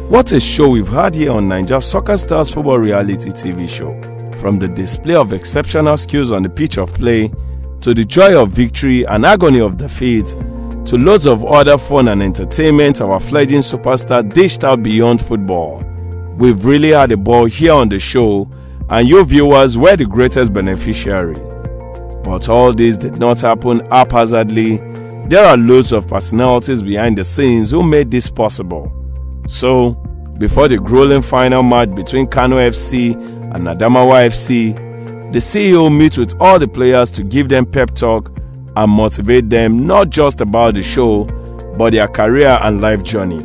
What a show we've had here on Naija Soccer Stars Football Reality TV show. From the display of exceptional skills on the pitch of play, to the joy of victory and agony of defeat, to loads of other fun and entertainment our fledgling superstar dished out beyond football. We've really had a ball here on the show, and you viewers were the greatest beneficiary. But all this did not happen haphazardly. There are loads of personalities behind the scenes who made this possible. So, before the grueling final match between Kano FC and Adamawa FC, the CEO meets with all the players to give them pep talk and motivate them not just about the show, but their career and life journey.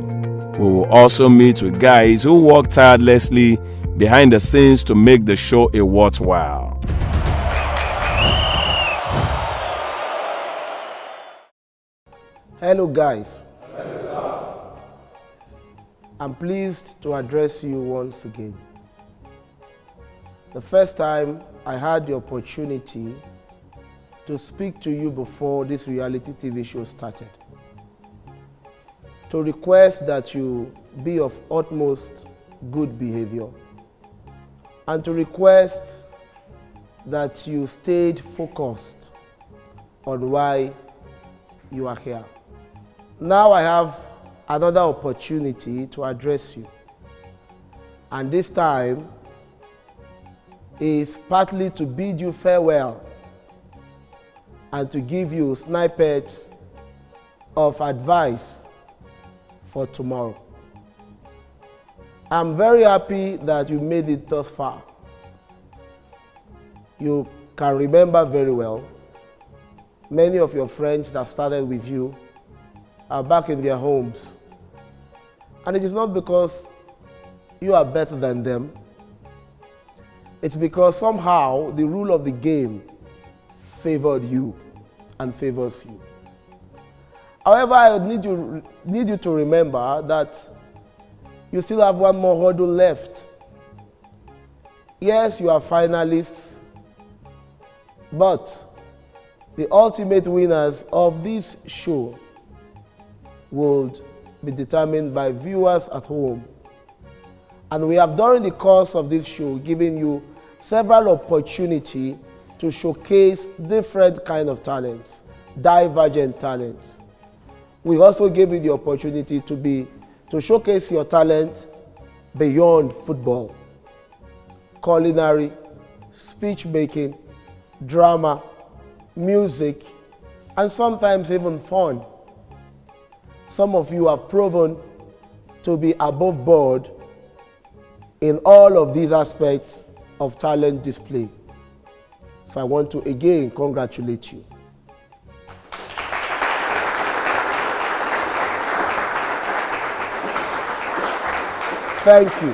We will also meet with guys who work tirelessly behind the scenes to make the show a worthwhile. Hello guys. I'm pleased to address you once again. The first time I had the opportunity to speak to you before this reality TV show started, to request that you be of utmost good behavior, and to request that you stayed focused on why you are here. Now I have another opportunity to address you, and this time is partly to bid you farewell and to give you snippets of advice for tomorrow. I'm very happy that you made it thus far. You can remember very well, many of your friends that started with you are back in their homes. And it is not because you are better than them. It's because somehow the rule of the game favored you and favors you. However, I need you to remember that you still have one more hurdle left. Yes, you are finalists, but the ultimate winners of this show would be determined by viewers at home. And we have, during the course of this show, given you several opportunities to showcase different kind of talents, divergent talents. We also gave you the opportunity to showcase your talent beyond football, culinary, speech making, drama, music, and sometimes even fun. Some of you have proven to be above board in all of these aspects of talent display. So I want to again congratulate you. Thank you.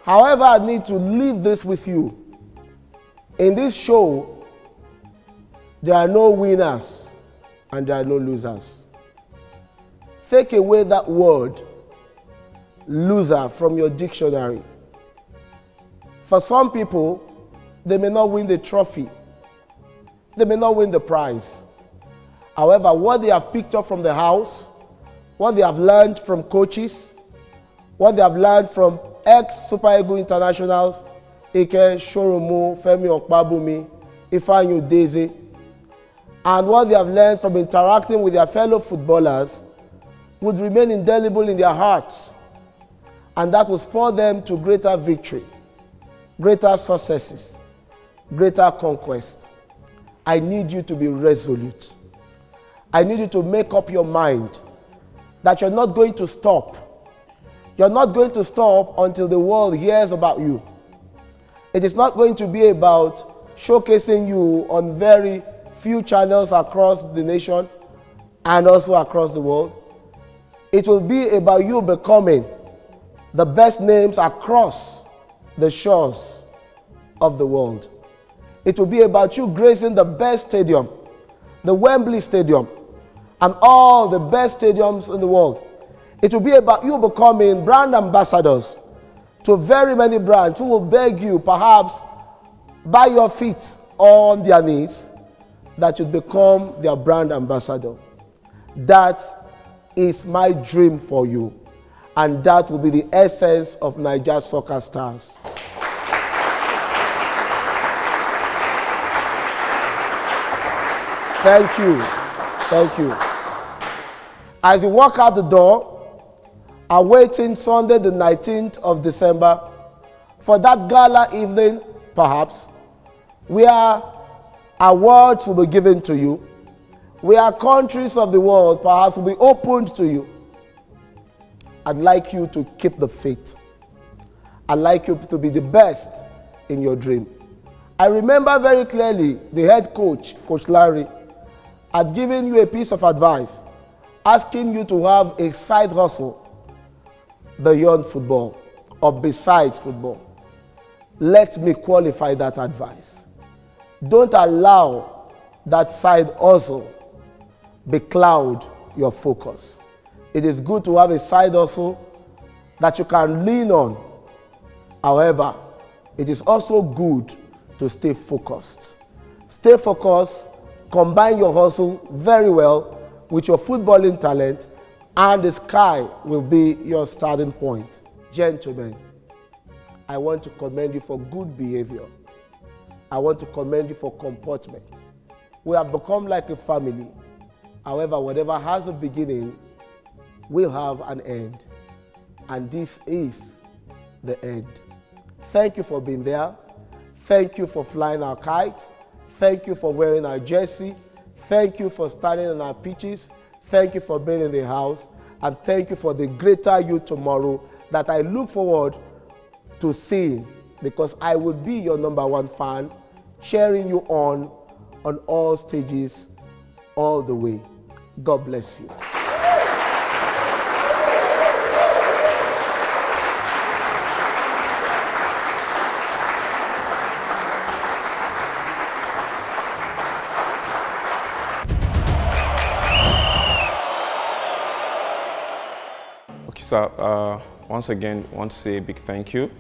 However, I need to leave this with you. In this show, there are no winners and there are no losers. Take away that word, loser, from your dictionary. For some people, they may not win the trophy. They may not win the prize. However, what they have picked up from the house, what they have learned from coaches, what they have learned from ex-Super Eagles internationals, Ike Shoromo, Femi Okpabumi, Ifeanyi Udeze, and what they have learned from interacting with their fellow footballers would remain indelible in their hearts, and that will spur them to greater victory, greater successes, greater conquest. I need you to be resolute. I need you to make up your mind that you're not going to stop. You're not going to stop until the world hears about you. It is not going to be about showcasing you on very few channels across the nation and also across the world. It will be about you becoming the best names across the shores of the world. It will be about you gracing the best stadium, the Wembley Stadium, and all the best stadiums in the world. It will be about you becoming brand ambassadors to very many brands who will beg you, perhaps by your feet or on their knees, that you become their brand ambassador. That is my dream for you. And that will be the essence of Naija Soccer Stars. Thank you. Thank you. As you walk out the door, awaiting Sunday the 19th of December for that gala evening, perhaps, where awards will be given to you, where countries of the world perhaps will be opened to you. I'd like you to keep the faith. I'd like you to be the best in your dream. I remember very clearly the head coach, Coach Larry, had given you a piece of advice, asking you to have a side hustle beyond football or besides football. Let me qualify that advice. Don't allow that side hustle becloud your focus. It is good to have a side hustle that you can lean on. However, it is also good to stay focused. Stay focused, combine your hustle very well with your footballing talent, and the sky will be your starting point. Gentlemen, I want to commend you for good behavior. I want to commend you for comportment. We have become like a family. However, whatever has a beginning will have an end. And this is the end. Thank you for being there. Thank you for flying our kite. Thank you for wearing our jersey. Thank you for standing on our pitches. Thank you for being in the house. And thank you for the greater you tomorrow that I look forward to seeing, because I will be your number one fan, cheering you on all stages, all the way. God bless you. So once again, I want to say a big thank you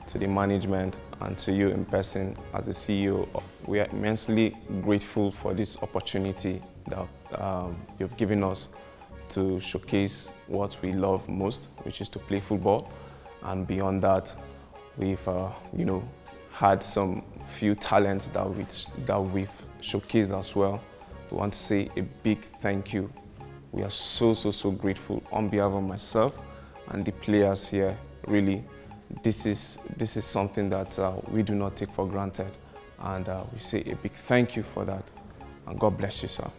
to the management and to you in person as the CEO. We are immensely grateful for this opportunity that you've given us to showcase what we love most, which is to play football. And beyond that, we've had some few talents that we've showcased as well. We want to say a big thank you. We are so grateful on behalf of myself and the players here. Really, this is something that we do not take for granted, and we say a big thank you for that. And God bless you, sir.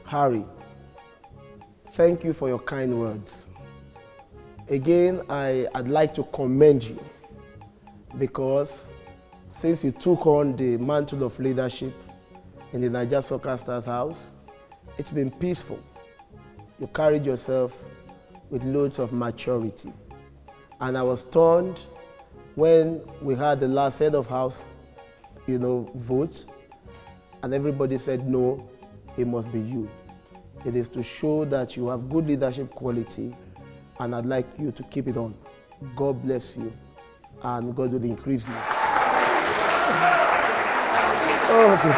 Harry, thank you for your kind words. Again, I'd like to commend you, because since you took on the mantle of leadership in the Naija Soccer Stars house, it's been peaceful. You carried yourself with loads of maturity. And I was stunned when we had the last head of house, vote, and everybody said, no, it must be you. It is to show that you have good leadership quality, and I'd like you to keep it on. God bless you, and God will increase you. Okay.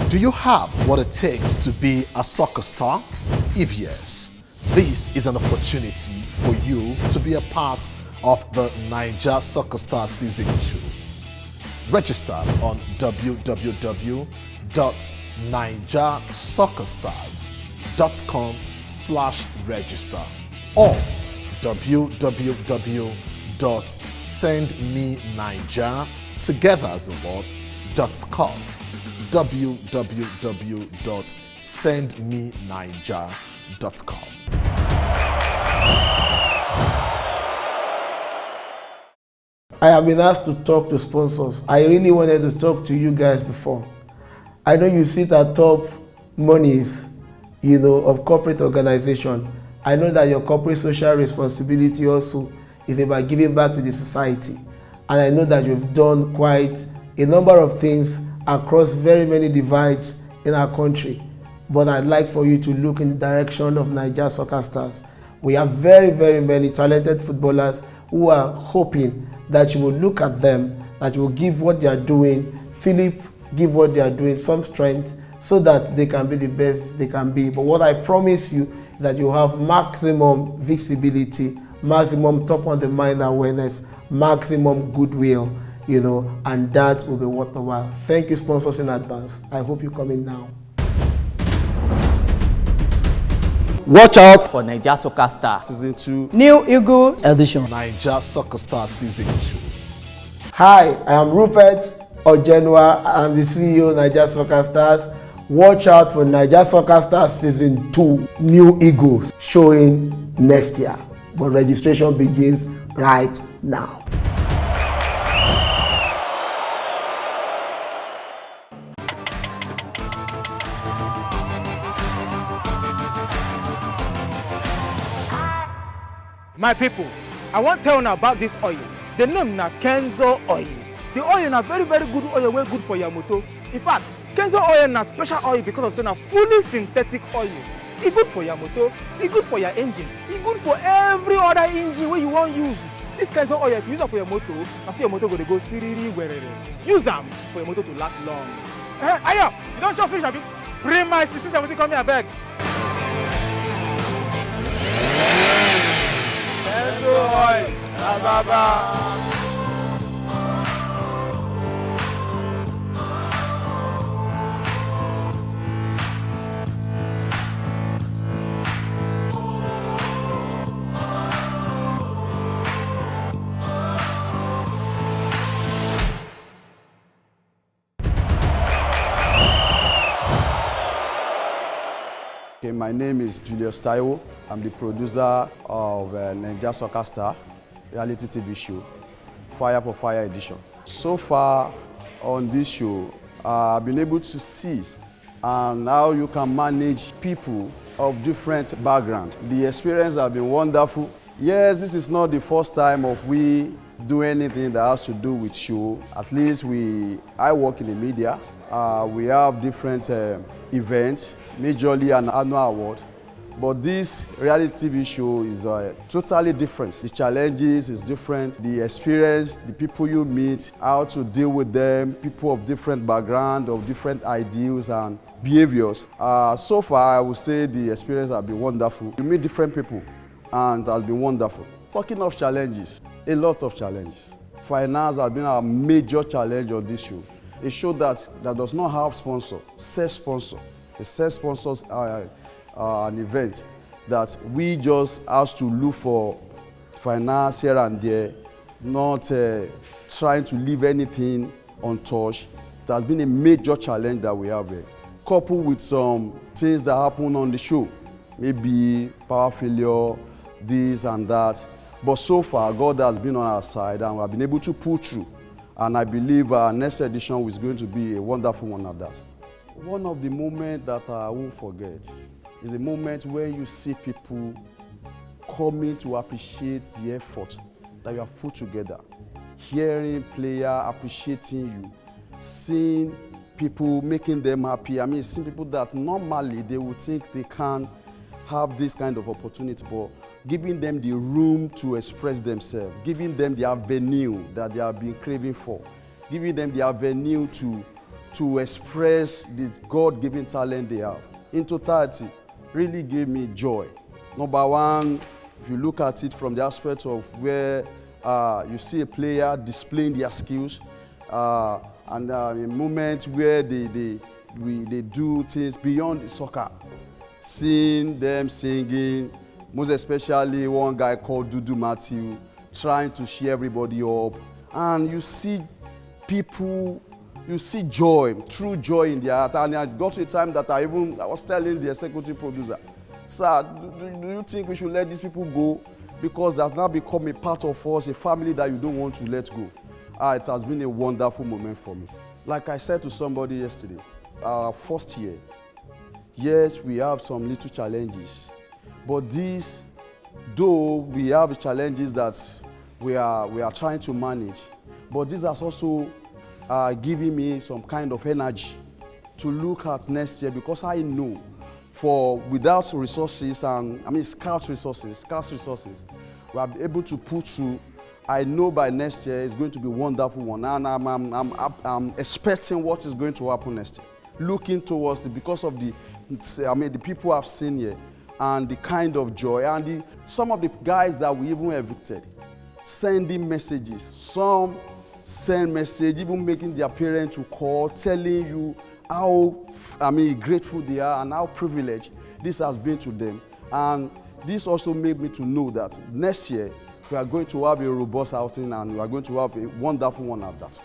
Do you have what it takes to be a soccer star? If yes, this is an opportunity for you to be a part of the Naija Soccer Star Season 2. Register on www.naijasoccerstars.com/register or www.sendmenaija.com www.sendmenaija.com. I have been asked to talk to sponsors. I really wanted to talk to you guys before. I know you sit at top monies, you know, of corporate organization. I know that your corporate social responsibility also is about giving back to the society. And I know that you've done quite a number of things across very many divides in our country. But I'd like for you to look in the direction of Naija Soccer Stars. We have very, very many talented footballers who are hoping that you will look at them, that you will give what they are doing, Philip, give what they are doing some strength so that they can be the best they can be. But what I promise you is that you have maximum visibility, maximum top on the mind awareness, maximum goodwill, you know, and that will be worth the while. Thank you, sponsors, in advance. I hope you come in now. Watch out for Naija Soccer Star Season 2, New Eagle Edition. Naija Soccer Star Season 2. Hi, I am Rupert Ojenwa. I'm the CEO of Naija Soccer Stars. Watch out for Naija Soccer Stars Season 2, New Eagles, showing next year. But registration begins right now. My people, I wan tell una about this oil. The name na Kenzo oil. The oil na very very good oil wey good for your motor. In fact, Kenzo oil na special oil because of say na fully synthetic oil. E good for your motor, e good for your engine, e good for every other engine wey you wan use. This Kenzo oil, if you use am for your motor, na so your motor go dey go siriri werere. Use am for your motor to last long. Ayo, you don chop finish abi? Bring my 1670 come here abeg. Okay, my name is Julius Taiwo. I'm the producer of Naija Soccer Star reality TV show, Fire for Fire edition. So far on this show, I've been able to see how you can manage people of different backgrounds. The experience has been wonderful. Yes, this is not the first time of we do anything that has to do with show. At least I work in the media. We have different events, majorly an annual award. But this reality TV show is totally different. The challenges is different, the experience, the people you meet, how to deal with them, people of different background, of different ideals and behaviors. So far, I would say the experience has been wonderful. You meet different people and it has been wonderful. Talking of challenges, a lot of challenges. Finance has been a major challenge on this show. A show that does not have sponsor, set sponsor. The set sponsors are an event that we just have to look for finance here and there, not trying to leave anything untouched. It has been a major challenge that we have here, coupled with some things that happen on the show, maybe power failure, this and that. But so far, God has been on our side and we have been able to pull through. And I believe our next edition is going to be a wonderful one of that. One of the moments that I won't forget is the moment when you see people coming to appreciate the effort that you have put together. Hearing players appreciating you, seeing people making them happy. I mean, seeing people that normally they would think they can't have this kind of opportunity, but giving them the room to express themselves, giving them the avenue that they have been craving for, giving them the avenue to express the God-given talent they have. In totality, really gave me joy. Number one, if you look at it from the aspect of where you see a player displaying their skills, and a moment where they do things beyond the soccer, seeing them singing, most especially one guy called Dudu Matthew, trying to cheer everybody up, and you see people, you see joy, true joy in their heart. And I got to a time that I was telling the executive producer, sir, do you think we should let these people go? Because that's now become a part of us, a family that you don't want to let go. It has been a wonderful moment for me. Like I said to somebody yesterday, our first year, yes, we have some little challenges, but these, though we have challenges that we are trying to manage, but this has also given me some kind of energy to look at next year, because I know without resources and scarce resources, we are able to pull through. I know by next year it's going to be a wonderful one, and I'm expecting what is going to happen next year. Looking towards it because of the people I've seen here and the kind of joy and some of the guys that we even evicted, sending messages. Some send message, even making their parents to call, telling you how grateful they are and how privileged this has been to them. And this also made me to know that next year we are going to have a robust outing and we are going to have a wonderful one at that.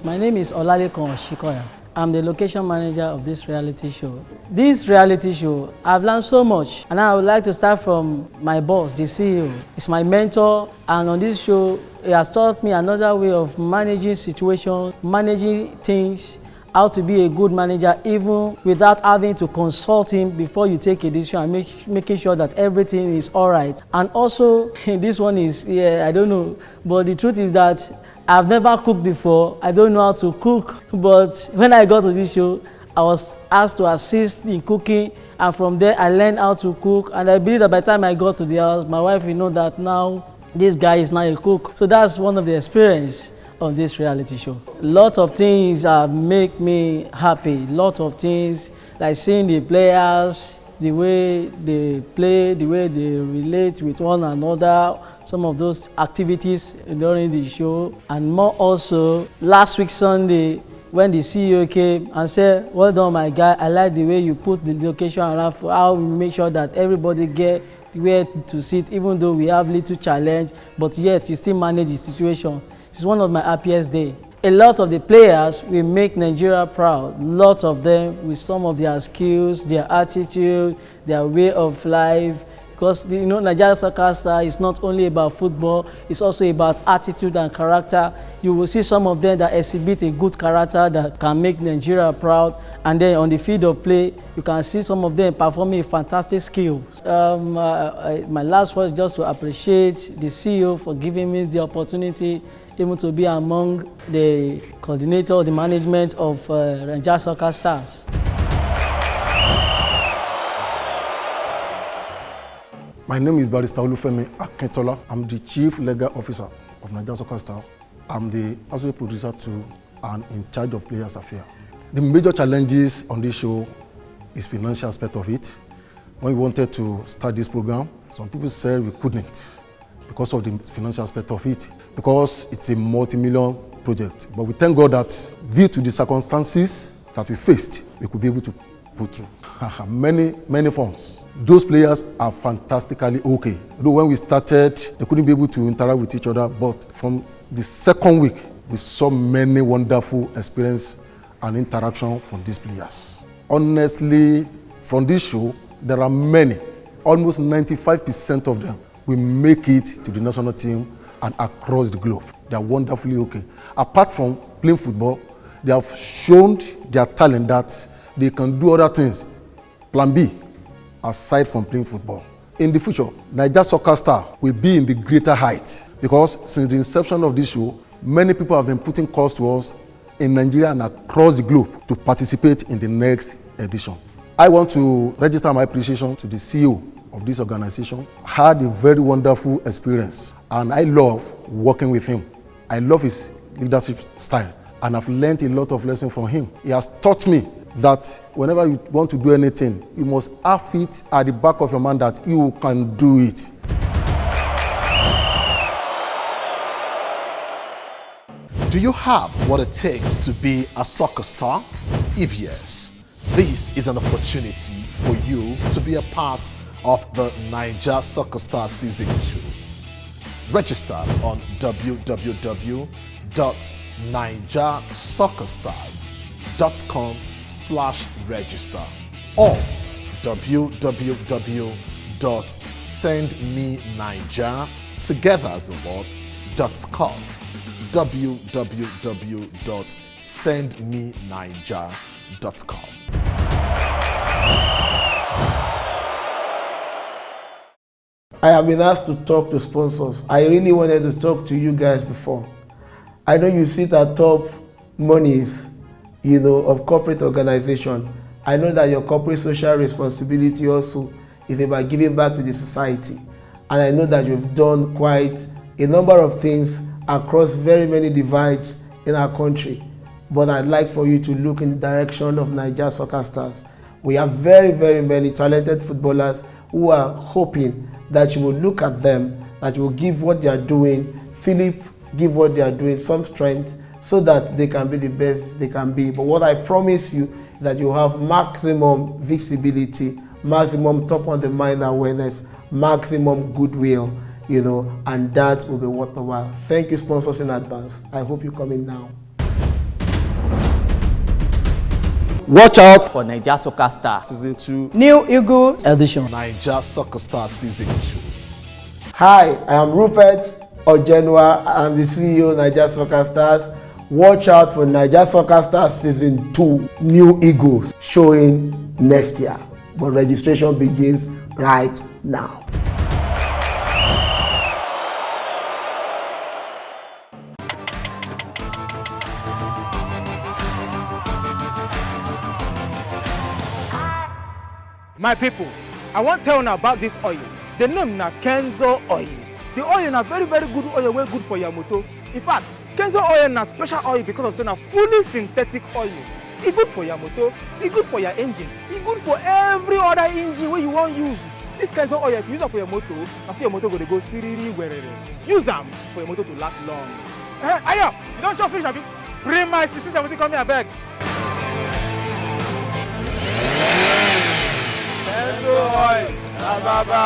My name is Olalekan Shikoya. I'm the location manager of this reality show. This reality show, I've learned so much, and I would like to start from my boss, the CEO. He's my mentor, and on this show, he has taught me another way of managing situations, managing things, how to be a good manager even without having to consult him before you take a decision and making sure that everything is all right. And also, this one is, I don't know, but the truth is that I've never cooked before. I don't know how to cook, but when I got to this show, I was asked to assist in cooking, and from there I learned how to cook, and I believe that by the time I got to the house, my wife will know that now this guy is now a cook. So that's one of the experiences on this reality show. Lots of things make me happy. Lots of things, like seeing the players, the way they play, the way they relate with one another, some of those activities during the show, and more also last week Sunday when the CEO came and said, "Well done, my guy, I like the way you put the location around for how we make sure that everybody get where to sit, even though we have little challenge, but yet you still manage the situation." It's one of my happiest days. A lot of the players will make Nigeria proud. Lots of them with some of their skills, their attitude, their way of life. Because Nigeria Soccer Star is not only about football, it's also about attitude and character. You will see some of them that exhibit a good character that can make Nigeria proud. And then on the field of play, you can see some of them performing a fantastic skill. My last word is just to appreciate the CEO for giving me the opportunity even to be among the coordinator, the management of Nigeria Soccer Stars. My name is Barrister Olufemi Akintola. I'm the Chief Legal Officer of Nigeria Soccer Star. I'm the associate producer too and in charge of players affairs. The major challenges on this show is financial aspect of it. When we wanted to start this program, some people said we couldn't because of the financial aspect of it, because it's a multi-million project. But we thank God that due to the circumstances that we faced, we could be able to put through many funds. Those players are fantastically okay. Though when we started, they couldn't be able to interact with each other, but from the second week, we saw many wonderful experience and interaction from these players. Honestly, from this show, there are many, almost 95% of them will make it to the national team and across the globe. They are wonderfully okay. Apart from playing football, they have shown their talent that they can do other things, plan B, aside from playing football. In the future, Nigeria Soccer Star will be in the greater height, because since the inception of this show, many people have been putting calls to us in Nigeria and across the globe to participate in the next edition. I want to register my appreciation to the CEO of this organization. I had a very wonderful experience and I love working with him. I love his leadership style and I've learned a lot of lessons from him. He has taught me that whenever you want to do anything, you must have it at the back of your mind that you can do it. Do you have what it takes to be a soccer star? If yes, this is an opportunity for you to be a part of the Nigeria Soccer Star Season 2. Register on www.nigeriasoccerstars.com/register or www.sendmeniger.com. www.sendmeniger.com. I have been asked to talk to sponsors. I really wanted to talk to you guys before. I know you sit at top monies, of corporate organization. I know that your corporate social responsibility also is about giving back to the society. And I know that you've done quite a number of things across very many divides in our country. But I'd like for you to look in the direction of Naija Soccer Stars. We have very, very many talented footballers who are hoping that you will look at them, that you will give what they are doing, Philip, give what they are doing some strength so that they can be the best they can be. But what I promise you is that you have maximum visibility, maximum top on the mind awareness, maximum goodwill, and that will be worth the while. Thank you, sponsors, in advance. I hope you come in now. Watch out for Naija Soccer Star Season 2. New Eagle edition. Naija Soccer Star Season 2. Hi, I am Rupert Ojenwa. I'm the CEO of Naija Soccer Stars. Watch out for Naija Soccer Stars Season 2, New Eagles, showing next year. But registration begins right now. My people, I want to tell you about this oil. The name na Kenzo oil. The oil na very, very good oil, very good for your motor. In fact, Kenzo oil na special oil because of saying a fully synthetic oil. It's good for your motor, it's good for your engine, it's good for every other engine where you want to use. This Kenzo oil, if you use it for your motor, I see your motor go siriri werere. Use them for your motor to last long. Ayo, you don't chop fish, have you? Bring my 1670, come here, beg. Kenzo oil, baba.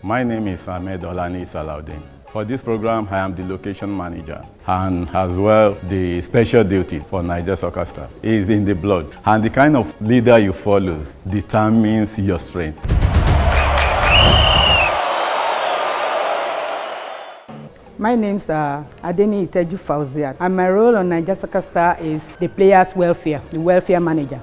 My name is Ahmed Olani Salaudin. For this program, I am the location manager and as well the special duty for Naija Soccer Star is in the blood. And the kind of leader you follow determines your strength. My name is Adeni Iteju Fauziat, and my role on Naija Soccer Star is the players' welfare, the welfare manager.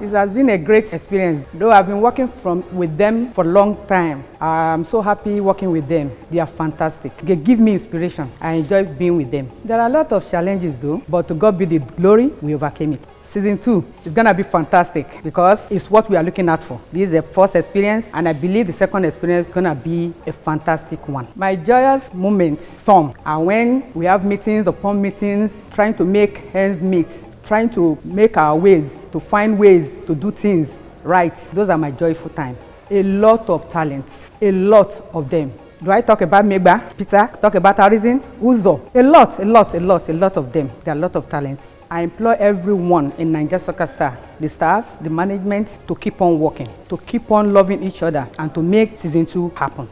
It has been a great experience, though I've been working with them for a long time. I'm so happy working with them. They are fantastic. They give me inspiration. I enjoy being with them. There are a lot of challenges though, but to God be the glory, we overcame it. Season 2 is going to be fantastic because it's what we are looking at for. This is the first experience, and I believe the second experience is going to be a fantastic one. My joyous moments, some, are when we have meetings upon meetings, trying to make ends meet, trying to make our ways, to find ways to do things right. Those are my joyful times. A lot of talents, a lot of them. Do I talk about Megba, Peter, talk about Harrison, Uzo? A lot of them. There are a lot of talents. I implore everyone in Naija Soccer Star, the staff, the management, to keep on working, to keep on loving each other, and to make Season 2 happen.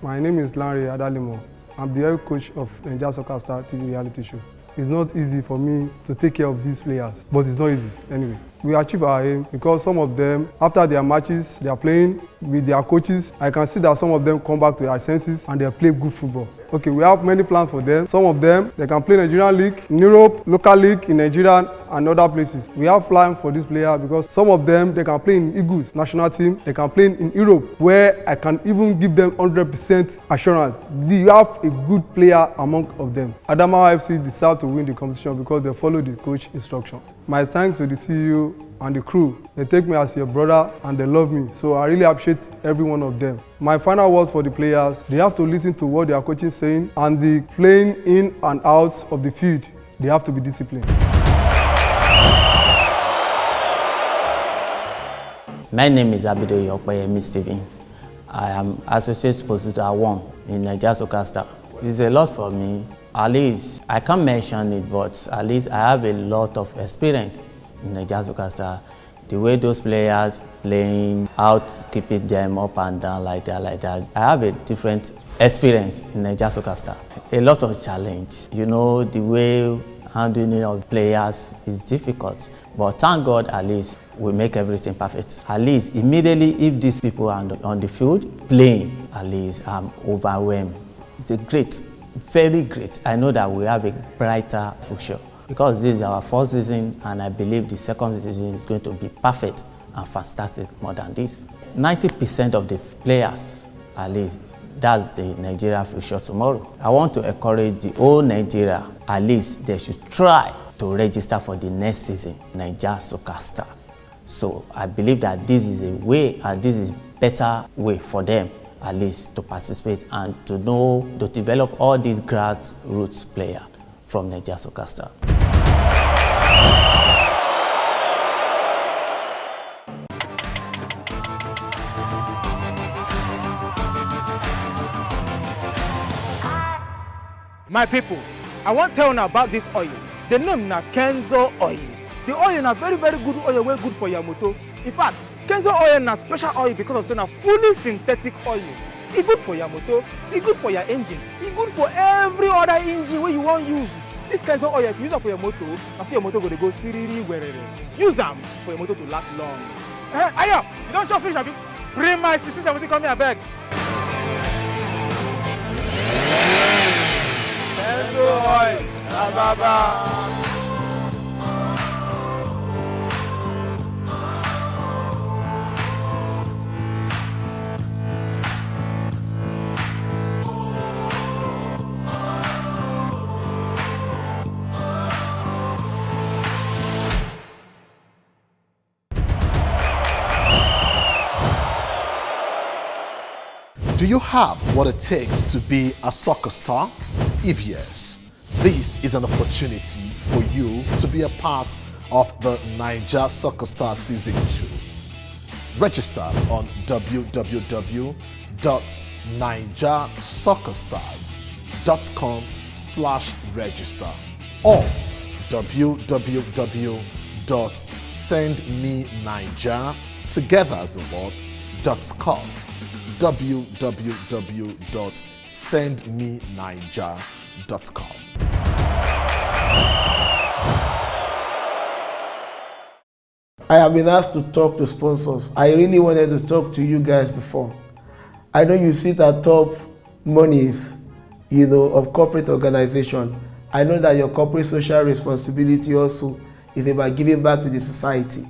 My name is Larry Adalimo. I'm the head coach of Naija Soccer Star TV reality show. It's not easy for me to take care of these players, but it's not easy anyway. We achieve our aim because some of them, after their matches, they are playing with their coaches. I can see that some of them come back to their senses and they play good football. Okay, we have many plans for them. Some of them, they can play Nigerian league, in Europe, local league in Nigeria and other places. We have plans for this player because some of them, they can play in Eagles national team. They can play in Europe, where I can even give them 100% assurance. You have a good player among of them. Adamawa FC deserve to win the competition because they follow the coach instruction. My thanks to the CEO and the crew. They take me as your brother and they love me. So I really appreciate every one of them. My final words for the players, they have to listen to what their coach is saying, and the playing in and out of the field, they have to be disciplined. My name is Abido Yokpayemi Stephen. I am Associate Producer 1 in Naija Soccer Star. It's a lot for me. At least, I can't mention it, but at least I have a lot of experience in Naija Soccer Star. The way those players playing, out, keeping them up and down like that. I have a different experience in Naija Soccer Star. A lot of challenge. You know, the way handling of players is difficult, but thank God at least we make everything perfect. At least immediately if these people are on the field playing, at least I'm overwhelmed. It's a great, very great. I know that we have a brighter future because this is our first season and I believe the second season is going to be perfect and fantastic more than this. 90% of the players, at least, that's the Nigeria future tomorrow. I want to encourage the whole Nigeria, at least they should try to register for the next season, Naija Soccer Star. So I believe that this is a way and this is better way for them at least to participate and to know, to develop all these grassroots players from Naija Soccer Star. My people, I want to tell you about this oil. The name na Kenzo oil. The oil na very good oil, wey good for your motor. In fact, Kenzo oil na special oil because of saying na fully synthetic oil. It's good for your motor, it's good for your engine, it's good for every other engine wey you wan use. This Kenzo oil, if you use it for your motor, na so your motor go dey go siriri werere. Use am for your motor to last long. Ayo, you don chop fish abi? Bring my 1670 come here abeg. Do you have what it takes to be a soccer star? If yes, this is an opportunity for you to be a part of the Naija Soccer Star Season 2. Register on www.naijasoccerstars.com/register or www.sendmenaija together as a word.com. www.sendmenaija.com. I have been asked to talk to sponsors. I really wanted to talk to you guys before. I know you sit at top monies, of corporate organization. I know that your corporate social responsibility also is about giving back to the society.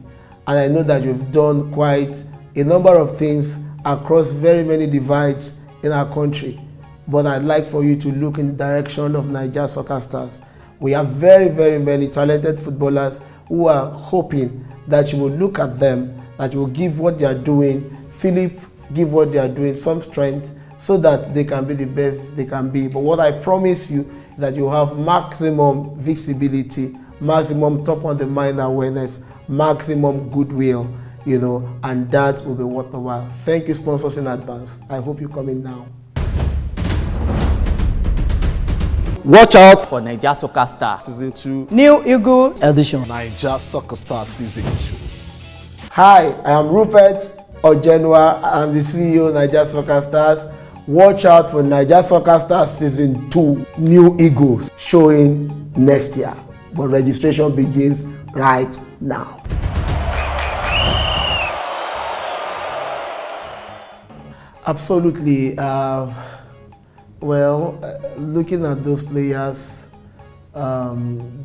And I know that you've done quite a number of things across very many divides in our country. But I'd like for you to look in the direction of Naija Soccer Stars. We have very many talented footballers who are hoping that you will look at them, that you will give what they are doing, Philip, give what they are doing some strength so that they can be the best they can be. But what I promise you is that you have maximum visibility, maximum top of the mind awareness, maximum goodwill, and that will be worth the while. Thank you, sponsors, in advance. I hope you come in now. Watch out for Naija Soccer Star Season 2 New Eagle Edition. Naija Soccer Star Season 2. Hi, I am Rupert Ojenwa. I'm the CEO of Naija Soccer Stars. Watch out for Naija Soccer Stars Season 2 New Eagles showing next year. But registration begins right now. Absolutely. Looking at those players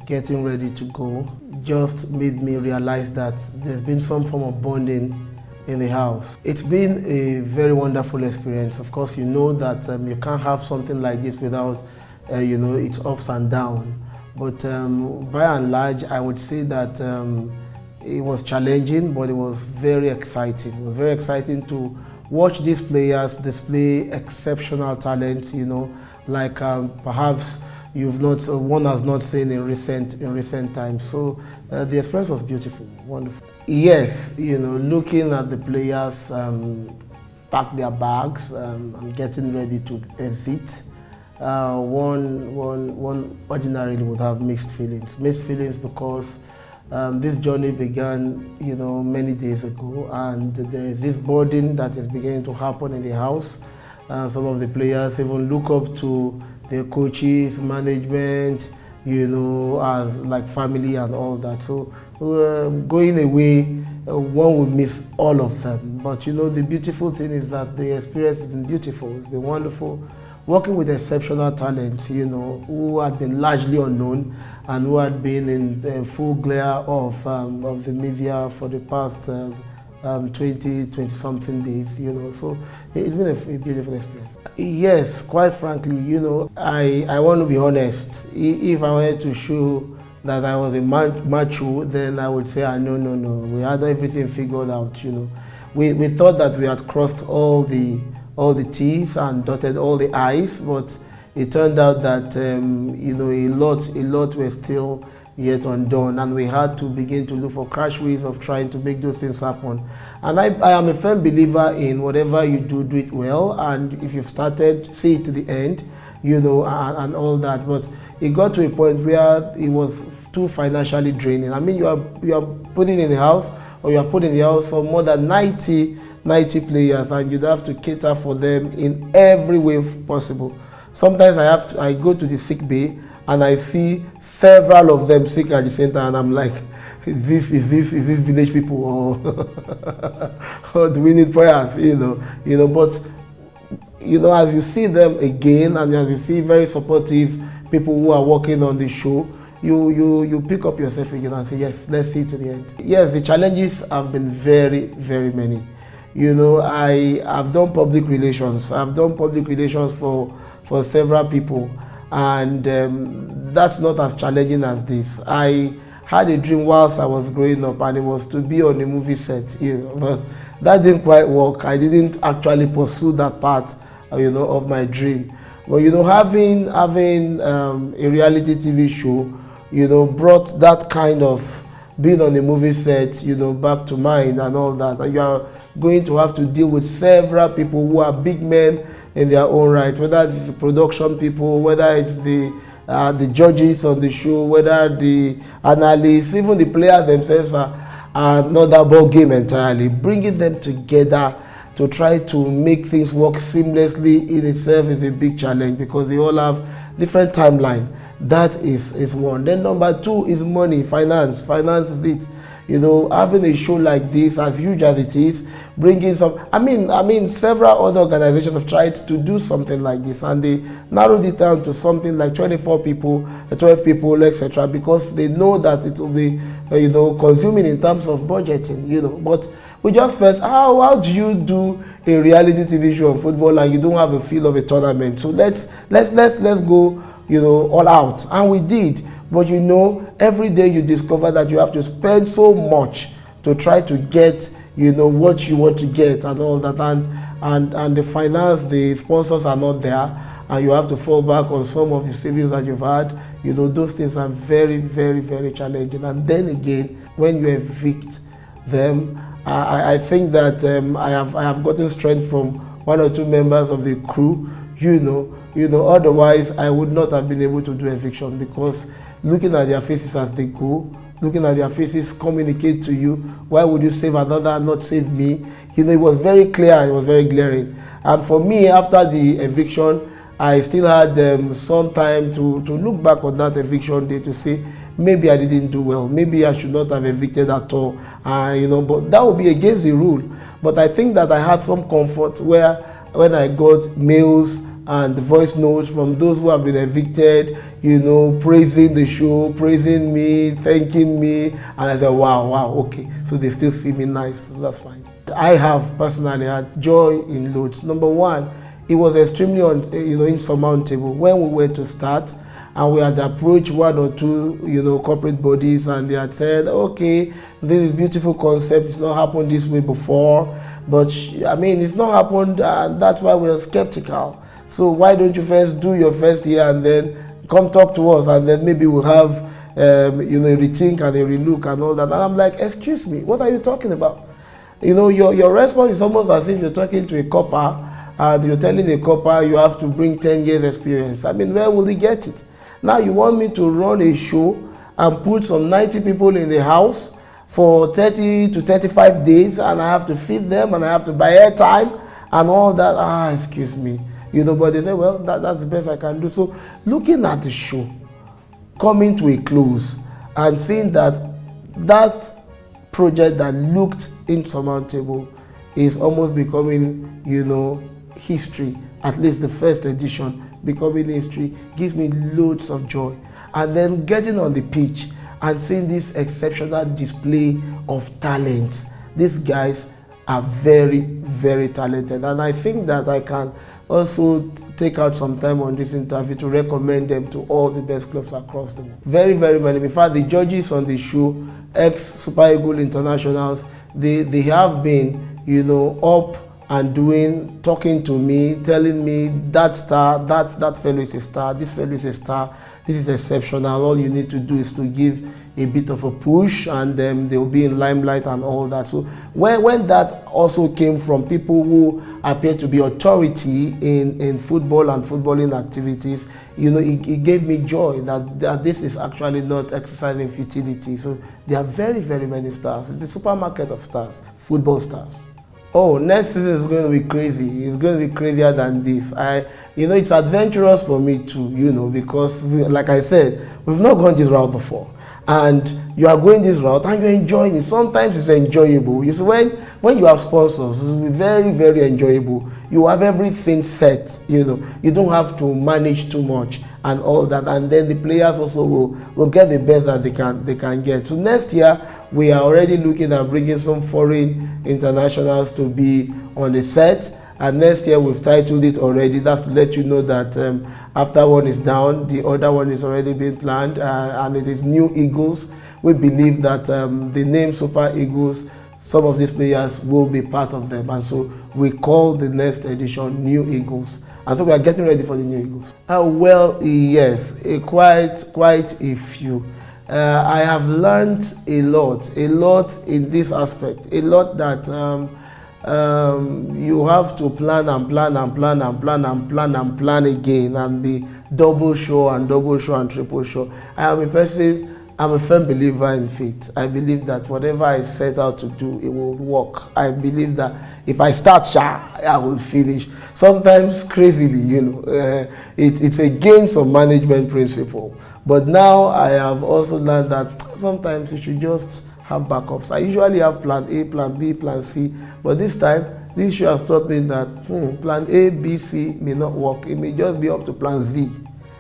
getting ready to go just made me realize that there's been some form of bonding in the house. It's been a very wonderful experience. Of course, you know that you can't have something like this without, its ups and downs. But by and large, I would say that it was challenging, but it was very exciting. It was very exciting to watch these players display exceptional talent, like perhaps one has not seen in recent times. So the experience was beautiful, wonderful. Yes, looking at the players pack their bags and getting ready to exit, one ordinarily would have mixed feelings. Mixed feelings because this journey began, many days ago, and there is this burden that is beginning to happen in the house. Some of the players even look up to their coaches, management, as like family and all that. So going away, one will miss all of them. But the beautiful thing is that the experience has been beautiful. It's been wonderful. Working with exceptional talent, who had been largely unknown and who had been in the full glare of the media for the past 20-something days, So it's been a beautiful experience. Yes, quite frankly, I want to be honest. If I wanted to show that I was a macho, then I would say, no. We had everything figured out, We thought that we had crossed all the T's and dotted all the I's, but it turned out that a lot were still yet undone, and we had to begin to look for crash ways of trying to make those things happen. And I am a firm believer in whatever you do it well, and if you've started, see it to the end, and all that. But it got to a point where it was too financially draining. I mean, you are putting in the house, or you have put in the house for more than 90 players, and you'd have to cater for them in every way possible. Sometimes I go to the sick bay and I see several of them sick at the same time, and I'm like, is this village people, or do we need prayers? But as you see them again, and as you see very supportive people who are working on the show, you pick up yourself again and say, yes, let's see to the end. Yes, the challenges have been very, very many. I've done public relations. I've done public relations for several people, and that's not as challenging as this. I had a dream whilst I was growing up, and it was to be on a movie set, but that didn't quite work. I didn't actually pursue that part, of my dream. But having a reality TV show, brought that kind of being on a movie set, back to mind and all that. And you are going to have to deal with several people who are big men in their own right, whether it's the production people, whether it's the judges on the show, whether the analysts, even the players themselves are another ball game entirely. Bringing them together to try to make things work seamlessly in itself is a big challenge, because they all have different timeline. That is one. Then number two is money, finance. Finance is it. Having a show like this, as huge as it is, bringing some, I mean, several other organizations have tried to do something like this, and they narrowed it down to something like 24 people, 12 people, etc., because they know that it will be, consuming in terms of budgeting, But we just felt, how do you do a reality TV show on football and you don't have a feel of a tournament? So let's go, all out, and we did. But every day you discover that you have to spend so much to try to get, what you want to get and all that, and the finance, the sponsors are not there, and you have to fall back on some of the savings that you've had. Those things are very, very, very challenging. And then again, when you evict them, I think that I have gotten strength from one or two members of the crew, otherwise I would not have been able to do eviction, because looking at their faces as they go, looking at their faces communicate to you, why would you save another, not save me? It was very clear, it was very glaring. And for me, after the eviction, I still had some time to look back on that eviction day to say, maybe I didn't do well, maybe I should not have evicted at all, but that would be against the rule. But I think that I had some comfort when I got mails and voice notes from those who have been evicted, praising the show, praising me, thanking me, and I said, wow, okay, so they still see me nice, so that's fine. I have personally had joy in loads. Number one, it was extremely insurmountable when we were to start, and we had approached one or two corporate bodies, and they had said, okay, this is beautiful concept, it's not happened this way before, but it's not happened, and that's why we're skeptical. So why don't you first do your first year and then come talk to us, and then maybe we'll have a rethink and a relook and all that. And I'm like, excuse me, what are you talking about? Your response is almost as if you're talking to a copper You're telling a couple you have to bring 10 years experience. I mean, where will he get it? Now you want me to run a show and put some 90 people in the house for 30 to 35 days, and I have to feed them, and I have to buy airtime and all that. Excuse me. But they say, well, that's the best I can do. So looking at the show coming to a close and seeing that project that looked insurmountable is almost becoming, history, at least the first edition becoming history, gives me loads of joy. And then getting on the pitch and seeing this exceptional display of talents. These guys are very, very talented, and I think that I can also take out some time on this interview to recommend them to all the best clubs across the world. Very, very many. In fact, the judges on the show, ex-Super Eagles internationals, they have been, up and talking to me, telling me that star, that fellow is a star, this fellow is a star, this is exceptional. All you need to do is to give a bit of a push, and they'll be in limelight and all that. So when that also came from people who appear to be authority in football and footballing activities, it gave me joy that this is actually not exercising futility. So there are very, very many stars. It's the supermarket of stars, football stars. Oh, next season is going to be crazy. It's going to be crazier than this. It's adventurous for me too, because like I said, we've not gone this route before. And you are going this route and you're enjoying it. Sometimes it's enjoyable. You see, when you have sponsors, it's very, very enjoyable. You have everything set, you don't have to manage too much and all that. And then the players also will get the best that they can get. So next year, we are already looking at bringing some foreign internationals to be on the set. And next year we've titled it already. That's to let you know that after one is down, the other one is already being planned, and it is New Eagles. We believe that the name Super Eagles, some of these players will be part of them, and so we call the next edition New Eagles. And so we are getting ready for the New Eagles. Well, yes, quite a few. I have learned a lot in this aspect, a lot that you have to plan again, and be double sure and triple sure. I'm a firm believer in faith. I believe that whatever I set out to do, it will work. I believe that if I start I will finish. Sometimes crazily, it's against some management principle. But now I have also learned that sometimes you should just have backups. I usually have plan A, plan B, plan C, but this time, this show has taught me that plan A, B, C may not work. It may just be up to plan Z,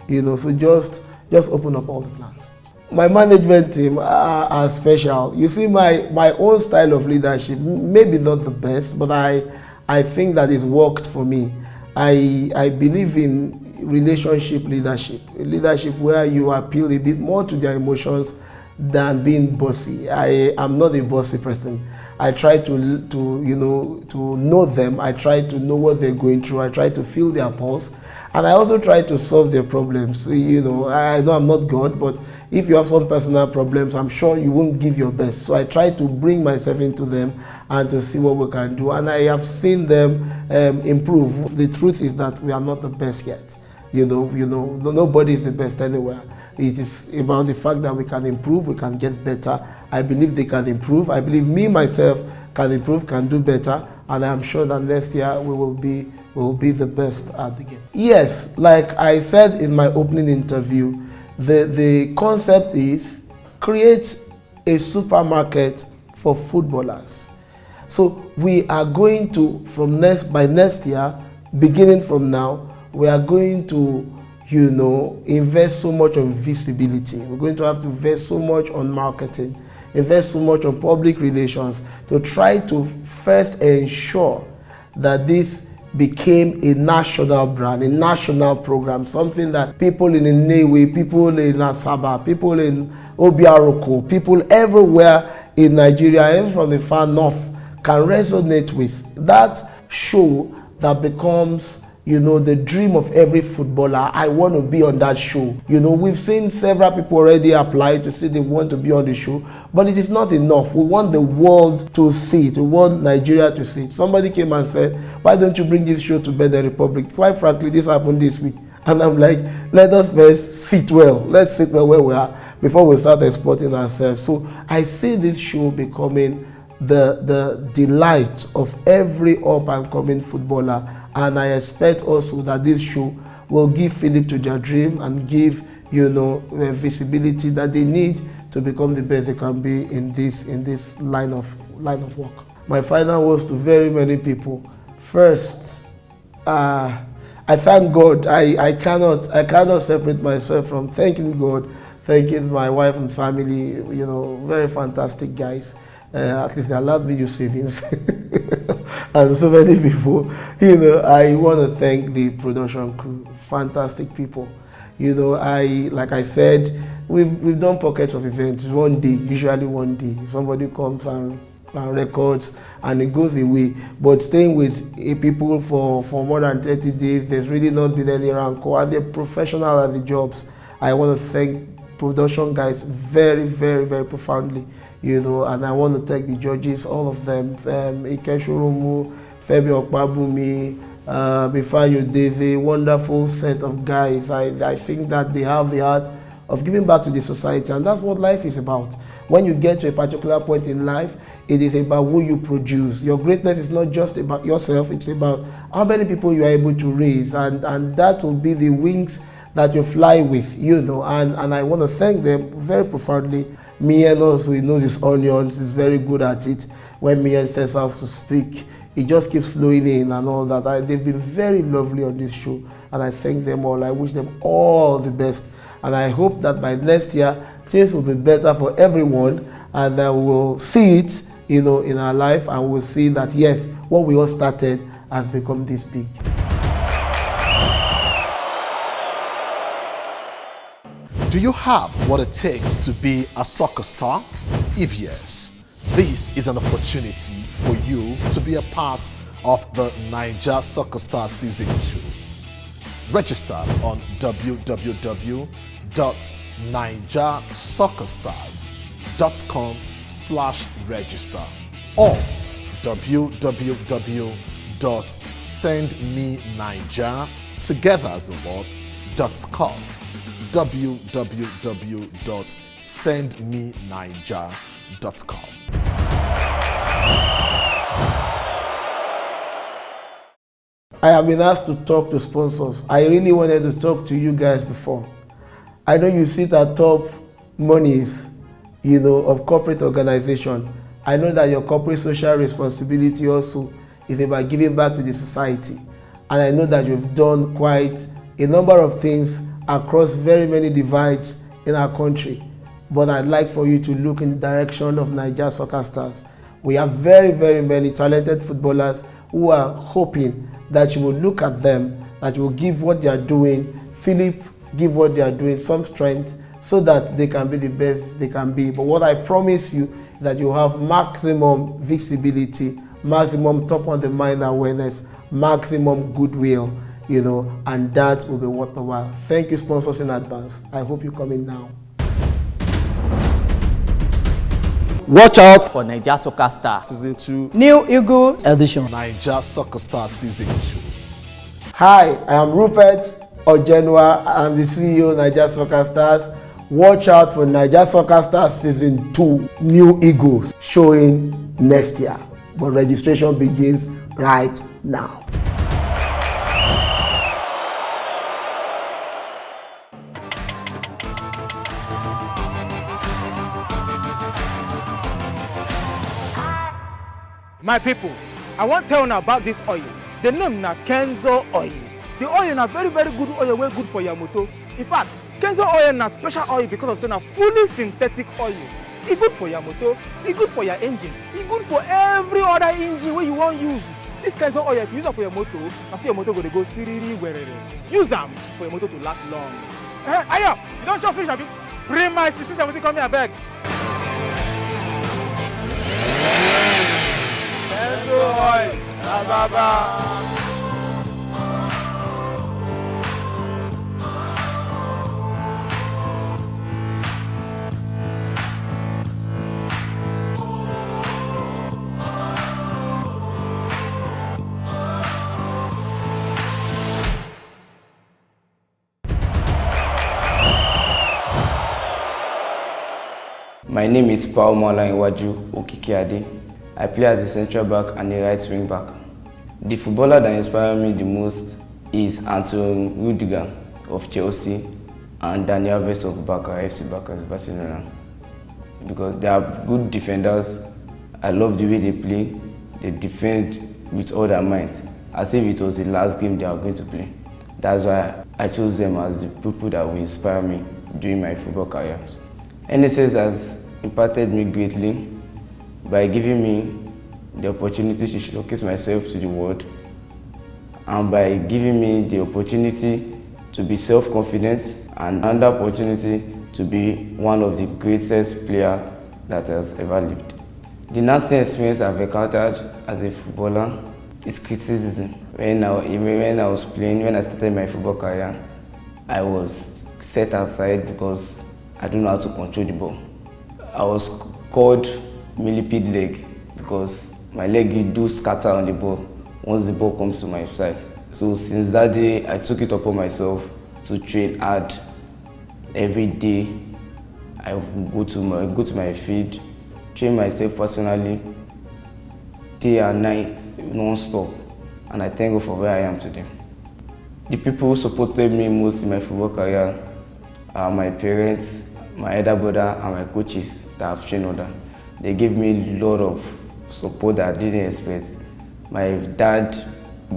so just open up all the plans. My management team are special. You see, my own style of leadership, maybe not the best, but I think that it's worked for me. I believe in relationship leadership where you appeal a bit more to their emotions than being bossy. I am not a bossy person. I try to know them. I try to know what they're going through. I try to feel their pulse, and I also try to solve their problems. I know I'm not God, but if you have some personal problems, I'm sure you won't give your best. So I try to bring myself into them and to see what we can do. And I have seen them improve. The truth is that we are not the best yet. Nobody is the best anywhere. It is about the fact that we can improve, we can get better. I believe they can improve. I believe me, myself, can improve, can do better. And I'm sure that next year we will be the best at the game. Yes, like I said in my opening interview, the concept is create a supermarket for footballers. So we are going to, by next year, beginning from now, we are going to invest so much on visibility. We're going to have to invest so much on marketing, invest so much on public relations to try to first ensure that this became a national brand, a national program, something that people in Nnewi, people in Asaba, people in Obiaroko, people everywhere in Nigeria, even from the far north, can resonate with. That show that becomes you know, the dream of every footballer. I want to be on that show. You know, we've seen several people already apply to say they want to be on the show, but it is not enough. We want the world to see it. We want Nigeria to see it. Somebody came and said, why don't you bring this show to Benin Republic? Quite frankly, this happened this week. And I'm like, let us first sit well. Let's sit well where we are before we start exporting ourselves. So I see this show becoming the delight of every up and coming footballer, and I expect also that this show will give Philip to their dream and give, you know, visibility that they need to become the best they can be in this line of work. My final words to very many people. First, I thank God. I cannot separate myself from thanking God, thanking my wife and family. You know, very fantastic guys. At least they allowed me to use savings. And so many people. You know, I want to thank the production crew. Fantastic people. You know, like I said, we've done pockets of events. One day, usually one day, somebody comes and records and it goes away. But staying with people for more than 30 days, there's really not been any rancor, and they're professional at the jobs. I want to thank production guys very, very, very profoundly, you know, and I want to thank the judges, all of them, Ikeshurumu, Femi Okpabumi, Bifanyo Deze, wonderful set of guys. I think that they have the heart of giving back to the society, and that's what life is about. When you get to a particular point in life, it is about who you produce. Your greatness is not just about yourself, it's about how many people you are able to raise, and that will be the wings that you fly with, you know, and I want to thank them very profoundly. Mien also, he knows his onions, he's very good at it. When Mien sets out to speak, it just keeps flowing in and all that. They've been very lovely on this show, and I thank them all. I wish them all the best, and I hope that by next year, things will be better for everyone, and that we will see it, you know, in our life, and we'll see that, yes, what we all started has become this big. Do you have what it takes to be a soccer star? If yes, this is an opportunity for you to be a part of the Naija Soccer Star Season 2. Register on www.naijasoccerstars.com/register or www.sendmenaija.com www.sendmenaija.com. I have been asked to talk to sponsors. I really wanted to talk to you guys before. I know you sit at top monies, you know, of corporate organization. I know that your corporate social responsibility also is about giving back to the society. And I know that you've done quite a number of things across very many divides in our country. But I'd like for you to look in the direction of Naija Soccer Stars. We have very, very many talented footballers who are hoping that you will look at them, that you will give what they are doing, Philip, give what they are doing some strength so that they can be the best they can be. But what I promise you is that you have maximum visibility, maximum top of the mind awareness, maximum goodwill, you know, and that will be worth the while. Thank you, sponsors, in advance. I hope you come in now. Watch out for Naija Soccer Star Season 2 New Eagle Edition. Naija Soccer Star Season 2. Hi, I am Rupert Ojenwa. I'm the CEO of Naija Soccer Stars. Watch out for Naija Soccer Stars Season 2 New Eagles showing next year. But registration begins right now. My people, I want to tell you about this oil. The name na Kenzo oil. The oil na very, very good oil, very good for your motor. In fact, Kenzo oil na special oil because of saying a fully synthetic oil. It's good for your motor, it's good for your engine, it's good for every other engine where you want to use. This Kenzo oil, if you use it for your motor, I see your motor going to go siriri werere. Use them for your motor to last long. Ayo, you don't just finish, have you? Bring my 1670 come here, I beg. Kenzo oil, baba. My name is Paul Mola-Iwaju Okikiade. I play as a central back and a right wing back. The footballer that inspired me the most is Antonio Rudiger of Chelsea and Daniel Alves of FC Barcelona, because they are good defenders. I love the way they play. They defend with all their might, as if it was the last game they are going to play. That's why I chose them as the people that will inspire me during my football career. NSS has impacted me greatly by giving me the opportunity to showcase myself to the world, and by giving me the opportunity to be self-confident and another opportunity to be one of the greatest players that has ever lived. The nasty experience I've encountered as a footballer is criticism. When I started my football career, I was set aside because I don't know how to control the ball. I was called millipede leg because my leg do scatter on the ball once the ball comes to my side. So since that day, I took it upon myself to train hard every day. I go to my field, train myself personally, day and night, non-stop, and I thank God for where I am today. The people who supported me most in my football career are my parents, my elder brother, and my coaches that I've trained under. They gave me a lot of support that I didn't expect. My dad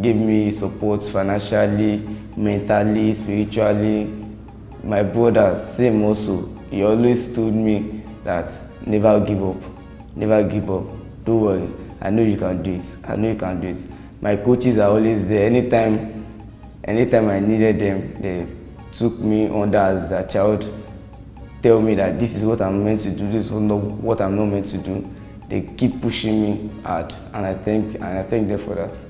gave me support financially, mentally, spiritually. My brother, same also. He always told me that never give up, never give up. Don't worry, I know you can do it. I know you can do it. My coaches are always there. Anytime I needed them, they took me under as a child, tell me that this is what I'm meant to do, this is what I'm not meant to do. They keep pushing me hard, and I thank them for that.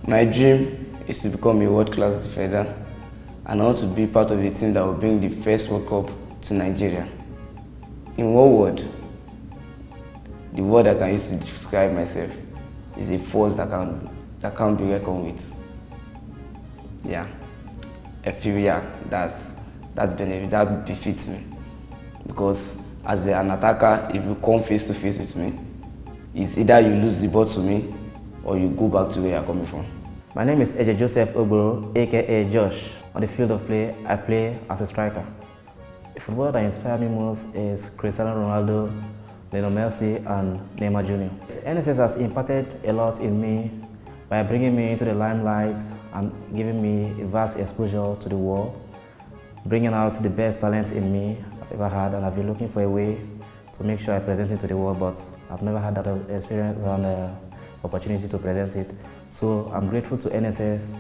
My dream is to become a world-class defender, and I want to be part of the team that will bring the first World Cup to Nigeria. In one word, the word I can use to describe myself is a force that can't be reckoned with. Yeah, I feel that befits me, because as an attacker, if you come face to face with me, it's either you lose the ball to me or you go back to where you're coming from. My name is Eje Joseph Ogboro, aka Josh. On the field of play, I play as a striker. The footballer that inspired me most is Cristiano Ronaldo, Lionel Messi, and Neymar Jr. NSS has impacted a lot in me by bringing me into the limelight and giving me a vast exposure to the world, bringing out the best talent in me I've ever had, and I've been looking for a way to make sure I present it to the world, but I've never had that experience and opportunity to present it. So I'm grateful to NSS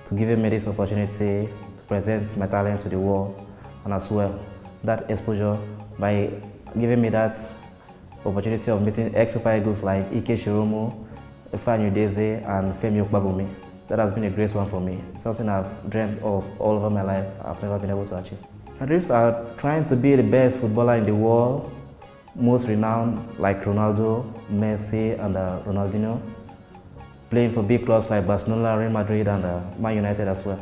to giving me this opportunity to present my talent to the world, and as well that exposure by giving me that opportunity of meeting ex-Super Eagles like Ike Shiromo, Ifeanyi Udeze, and Femi Okpabumi. That has been a great one for me. Something I've dreamt of all over my life, I've never been able to achieve. My dreams are trying to be the best footballer in the world, most renowned like Ronaldo, Messi, and Ronaldinho, playing for big clubs like Barcelona, Real Madrid, and Man United as well.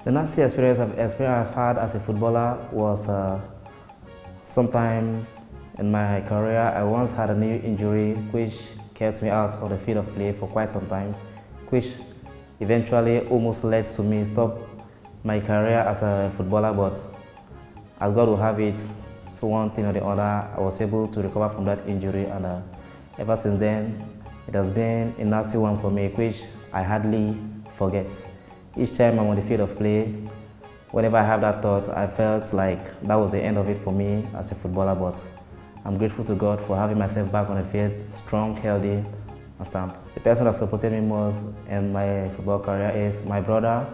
The nasty experience I've had as a footballer was sometime in my career. I once had a knee injury which kept me out of the field of play for quite some time, which eventually almost led to me stop my career as a footballer, but as God will have it, so one thing or the other, I was able to recover from that injury, and ever since then, it has been a nasty one for me, which I hardly forget. Each time I'm on the field of play, whenever I have that thought, I felt like that was the end of it for me as a footballer, but I'm grateful to God for having myself back on the field, strong, healthy, and stamp. The person that supported me most in my football career is my brother,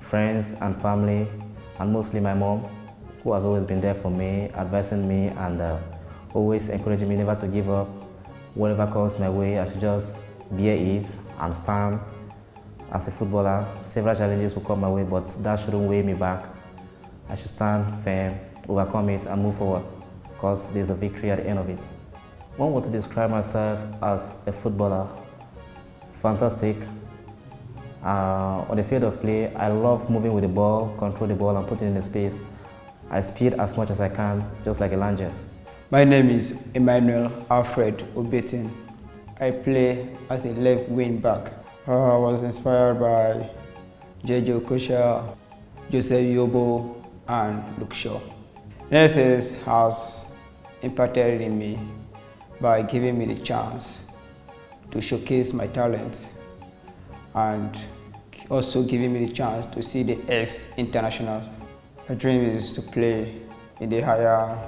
friends, and family, and mostly my mom, who has always been there for me, advising me, and always encouraging me never to give up. Whatever comes my way, I should just bear it and stand. As a footballer, several challenges will come my way, but that shouldn't weigh me back. I should stand firm, overcome it, and move forward, because there's a victory at the end of it. One word to describe myself as a footballer: fantastic. On the field of play, I love moving with the ball, control the ball, and put it in the space. I speed as much as I can, just like a land jet. My name is Emmanuel Alfred Obetin. I play as a left wing back. I was inspired by J.J. Okocha, Joseph Yobo, and Luke Shaw. NSS has impacted in me by giving me the chance to showcase my talents and also giving me the chance to see the ex-internationals. My dream is to play in the higher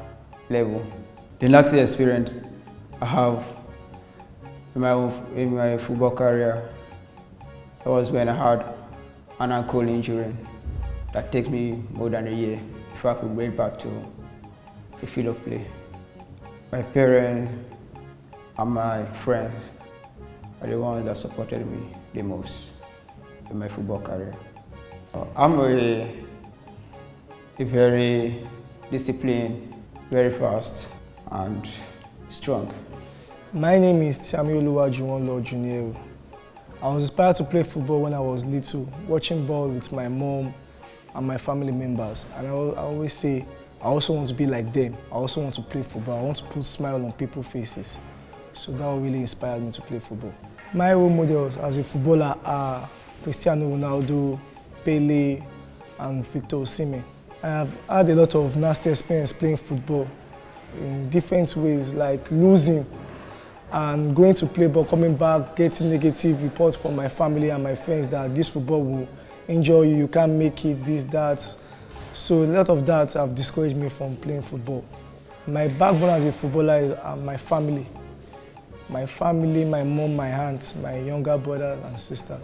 level. The next experience I have in my football career was when I had an ankle injury that takes me more than a year before I could get back to the field of play. My parents and my friends are the ones that supported me the most in my football career. I'm a very disciplined, very fast, and strong. My name is Tiami Oluwajuwonlo Junior. I was inspired to play football when I was little, watching ball with my mom and my family members. And I always say, I also want to be like them. I also want to play football. I want to put a smile on people's faces. So that really inspired me to play football. My role models as a footballer are Cristiano Ronaldo, Pele, and Victor Osimhen. I have had a lot of nasty experience playing football in different ways, like losing and going to play ball, coming back, getting negative reports from my family and my friends that this football will injure you, you can't make it, this, that. So a lot of that have discouraged me from playing football. My backbone as a footballer is my family. My family, my mom, my aunt, my younger brother and sister.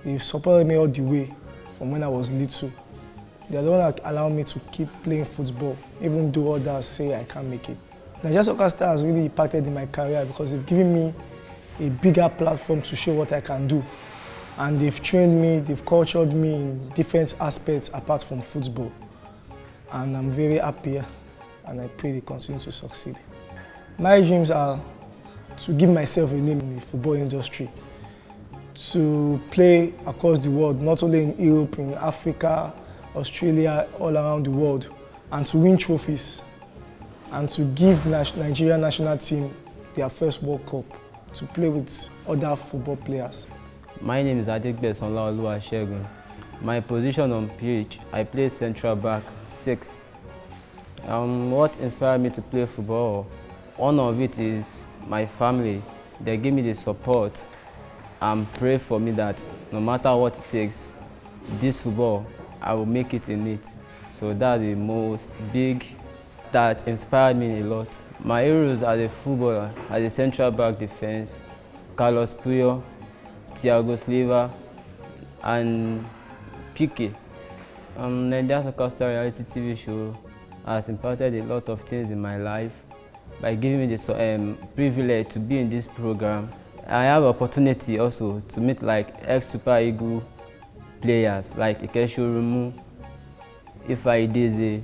They supported me all the way from when I was little. They are the ones that allow me to keep playing football, even though others say I can't make it. Nigeria Soccer Star has really impacted in my career because they've given me a bigger platform to show what I can do. And they've trained me, they've cultured me in different aspects apart from football. And I'm very happy and I pray they continue to succeed. My dreams are to give myself a name in the football industry, to play across the world, not only in Europe, in Africa, Australia, all around the world, and to win trophies, and to give the Nigerian national team their first World Cup, to play with other football players. My name is Adegbe Sonlaoluwa Shegun. My position on pitch, I play central back 6. What inspired me to play football? One of it is my family. They give me the support and pray for me that no matter what it takes, this football, I will make it in it. So that's the most big that inspired me a lot. My heroes as a footballer, as a central back defense, Carlos Puyo, Thiago Silva, and Piqué. Nigeria Soccer Star reality TV show has impacted a lot of things in my life by giving me the privilege to be in this program. I have opportunity also to meet like ex-Super Eagle players like Ikeshorumu, Ifeanyi Ideze,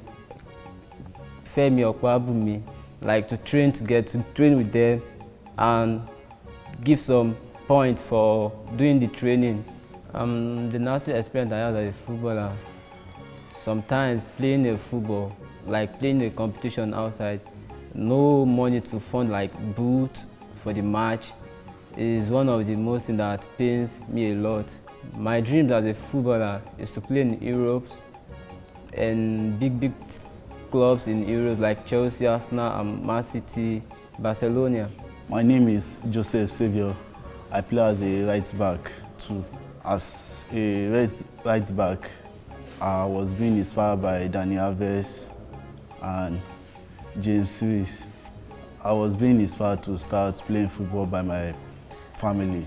Femi Okwabumi, like to train with them and give some points for doing the training. The nasty experience I had as a footballer, sometimes playing a football, like playing a competition outside, no money to fund like boots for the match is one of the most things that pains me a lot. My dream as a footballer is to play in Europe and big clubs in Europe like Chelsea, Arsenal, and Man City, Barcelona. My name is Joseph Saviour. I play as a right back too. As a right back, I was being inspired by Dani Alves and James Lewis. I was being inspired to start playing football by my family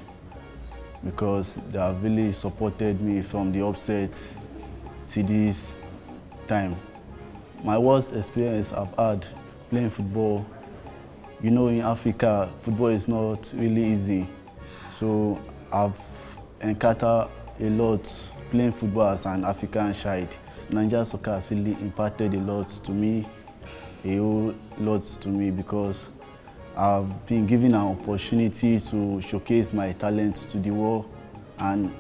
because they have really supported me from the upset to this time. My worst experience I've had playing football, you know, in Africa, football is not really easy. So I've encountered a lot playing football as an African child. Nigeria Soccer has really impacted a lot to me, a whole lot to me, because I've been given an opportunity to showcase my talent to the world, and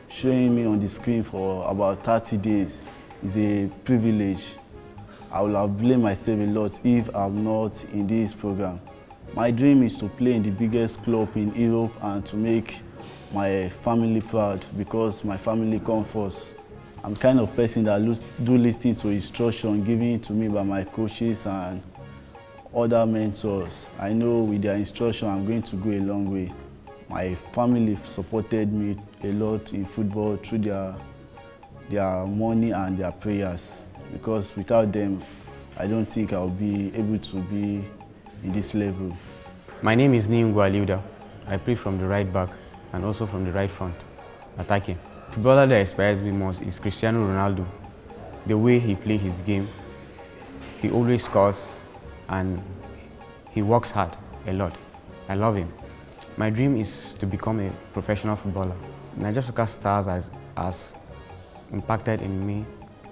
showing me on the screen for about 30 days is a privilege. I will have blamed myself a lot if I'm not in this program. My dream is to play in the biggest club in Europe and to make my family proud because my family comes first. I'm the kind of person that do listen to instruction given to me by my coaches and other mentors. I know with their instruction I'm going to go a long way. My family supported me a lot in football through their money and their prayers because without them I don't think I'll be able to be in this level. My name is Ningwa Aliuda. I play from the right back and also from the right front, attacking. The footballer that inspires me most is Cristiano Ronaldo. The way he plays his game, he always scores and he works hard a lot. I love him. My dream is to become a professional footballer. Niger Soccer Stars has impacted in me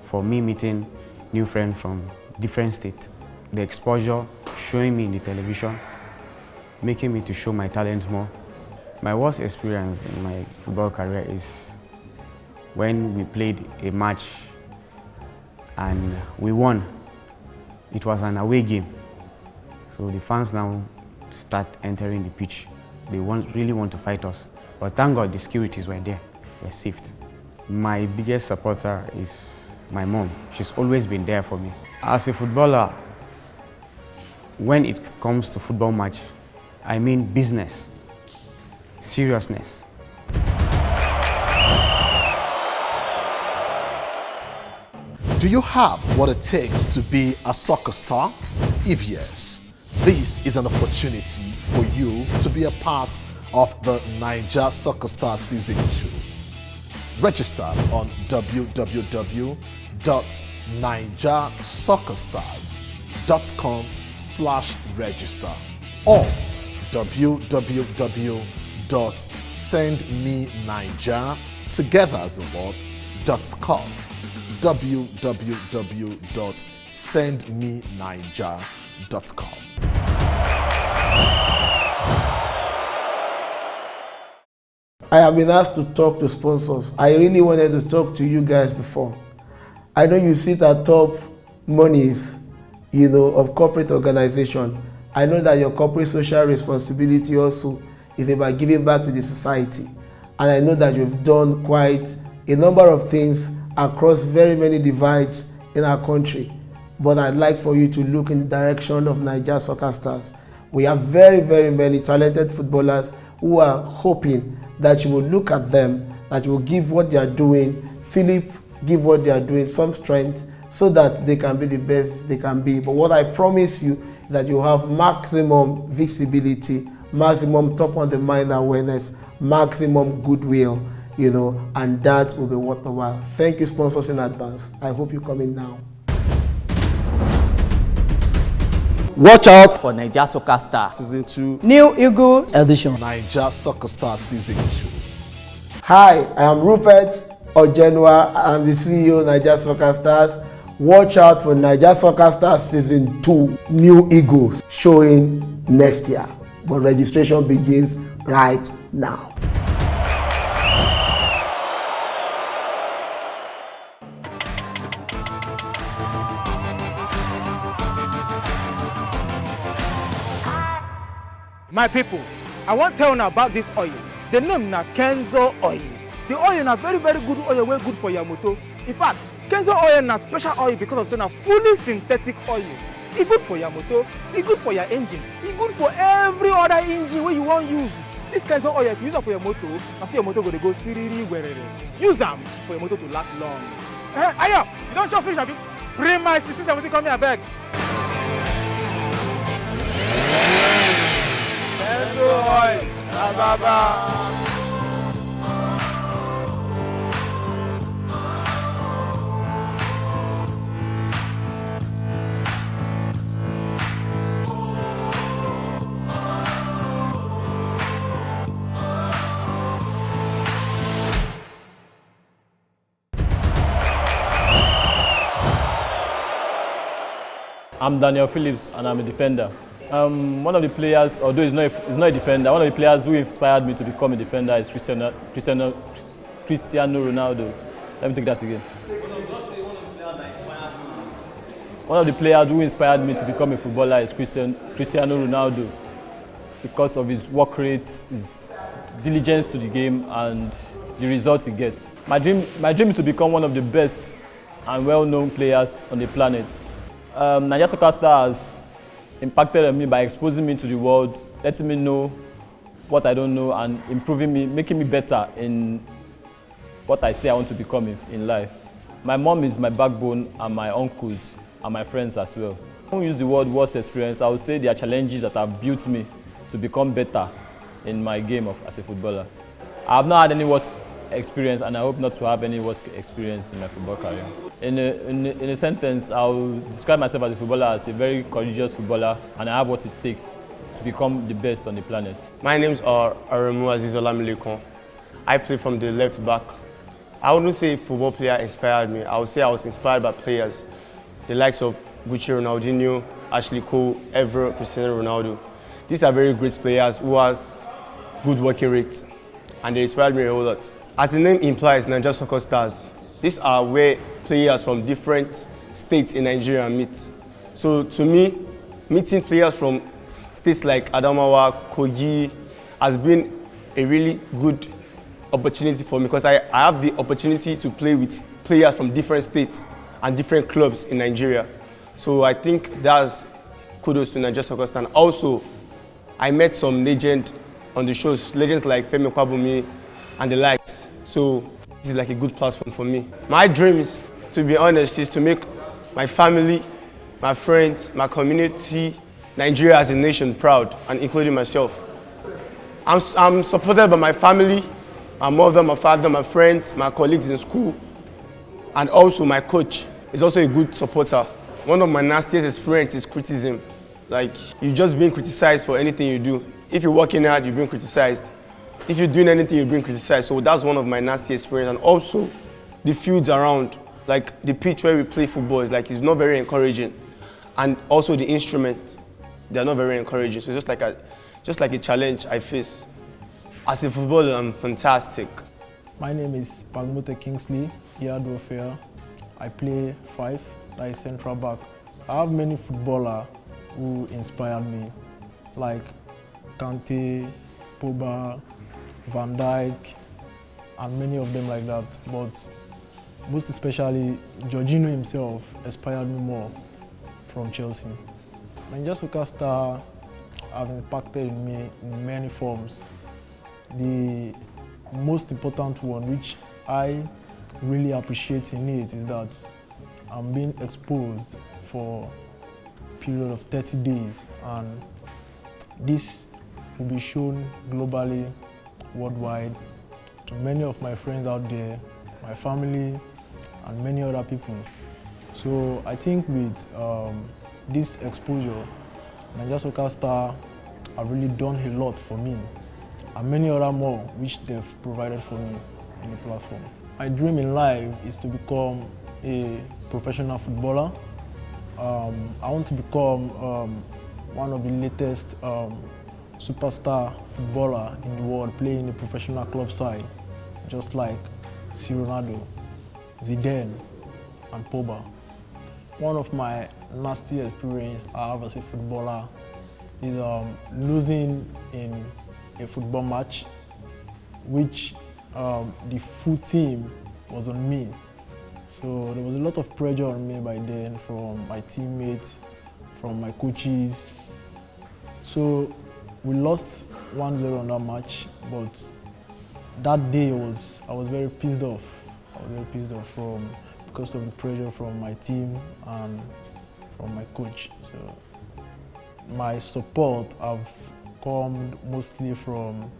for me meeting new friends from different states. The exposure showing me in the television, making me to show my talent more. My worst experience in my football career is when we played a match and we won. It was an away game. So the fans now start entering the pitch. They really want to fight us. But thank God the securities were there, were saved. My biggest supporter is my mom. She's always been there for me. As a footballer, when it comes to football match, I mean business, seriousness. Do you have what it takes to be a soccer star? If yes, this is an opportunity for you to be a part of the Niger Soccer Star Season 2. Register on www.nigersoccerstars.com/register or www.sendmeniger.com www.sendmeniger.com. I have been asked to talk to sponsors. I really wanted to talk to you guys before. I know you sit at top monies, of corporate organization. I know that your corporate social responsibility also is about giving back to the society. And I know that you've done quite a number of things across very many divides in our country. But I'd like for you to look in the direction of Niger Soccer Stars. We have very, very many talented footballers who are hoping that you will look at them, that you will give what they are doing, Philip, give what they are doing some strength so that they can be the best they can be. But what I promise you is that you have maximum visibility, maximum top on the mind awareness, maximum goodwill, and that will be worth the while. Thank you, sponsors, in advance. I hope you come in now. Watch out for Niger Soccer Star Season 2 New Eagle Edition. Niger Soccer Star Season 2. Hi, I am Rupert Ojenwa. I'm the CEO of Niger Soccer Stars. Watch out for Niger Soccer Stars Season 2 New Eagles showing next year. But registration begins right now. My people, I want to tell you about this oil. The name na Kenzo oil. The oil na very, very good oil, very good for your motor. In fact, Kenzo oil na special oil because of saying a fully synthetic oil. It's good for your motor, it's good for your engine, it's good for every other engine where you want to use. This Kenzo oil, if you use it for your motor, I see your motor going to go siriri werere. Use them for your motor to last long. Ayo, you don't chop fish, abi? Bring my 1670, come here, beg. Kenzo oil, Rababa. I'm Daniel Phillips and I'm a defender. One of the players, although he's not a defender, one of the players who inspired me to become a defender is Cristiano Ronaldo. Let me take that again. One of the players who inspired me to become a footballer is Cristiano Ronaldo, because of his work rate, his diligence to the game, and the results he gets. My dream is to become one of the best and well-known players on the planet. Nigeria Soccer Star has impacted on me by exposing me to the world, letting me know what I don't know, and improving me, making me better in what I say I want to become in life. My mom is my backbone, and my uncles and my friends as well. I don't use the word worst experience. I would say there are challenges that have built me to become better in my game as a footballer. I have not had any worst experience, and I hope not to have any worst experience in my football career. In a sentence, I will describe myself as a footballer as a very courageous footballer, and I have what it takes to become the best on the planet. My name is Aremu Azizola Milekon. I play from the left back. I wouldn't say a football player inspired me. I would say I was inspired by players, the likes of Gucci Ronaldinho, Ashley Cole, Evra, Cristiano Ronaldo. These are very great players who has good working rate, and they inspired me a whole lot. As the name implies, Nigeria Soccer Stars, these are where players from different states in Nigeria meet. So to me, meeting players from states like Adamawa, Kogi has been a really good opportunity for me, because I have the opportunity to play with players from different states and different clubs in Nigeria. So I think that's kudos to Nigeria Soccer Star. Also, I met some legends on the shows, legends like Femi Kwabumi and the likes. So this is like a good platform for me. My dreams, to be honest, is to make my family, my friends, my community, Nigeria as a nation proud, and including myself. I'm supported by my family, my mother, my father, my friends, my colleagues in school, and also my coach is also a good supporter. One of my nastiest experiences is criticism. Like, you're just being criticized for anything you do. If you're working hard, you're being criticized. If you're doing anything, you're being criticized. So that's one of my nasty experiences. And also, the fields around, like the pitch where we play football, is like, it's not very encouraging. And also the instruments, they're not very encouraging. So it's just like a challenge I face. As a footballer, I'm fantastic. My name is Pagmote Kingsley Yadwafia. I play 5, that is central back. I have many footballers who inspired me, like Kante, Pogba, Van Dijk, and many of them like that. But most especially, Jorginho himself inspired me more from Chelsea. Nigeria Soccer Star have impacted in me in many forms. The most important one, which I really appreciate in it, is that I'm being exposed for a period of 30 days, and this will be shown globally, worldwide, to many of my friends out there, my family, and many other people. So I think with this exposure, Nigeria Soccer Star have really done a lot for me, and many other more which they've provided for me in the platform. My dream in life is to become a professional footballer. I want to become one of the latest superstar footballer in the world, playing in the professional club side, just like Ronaldo, Zidane, and Pogba. One of my nasty experiences I have as a footballer is losing in a football match, which the full team was on me. So there was a lot of pressure on me by then from my teammates, from my coaches. So we lost 1-0 on that match, but that day I was very pissed off. I was very pissed off because of the pressure from my team and from my coach. So my support have come mostly from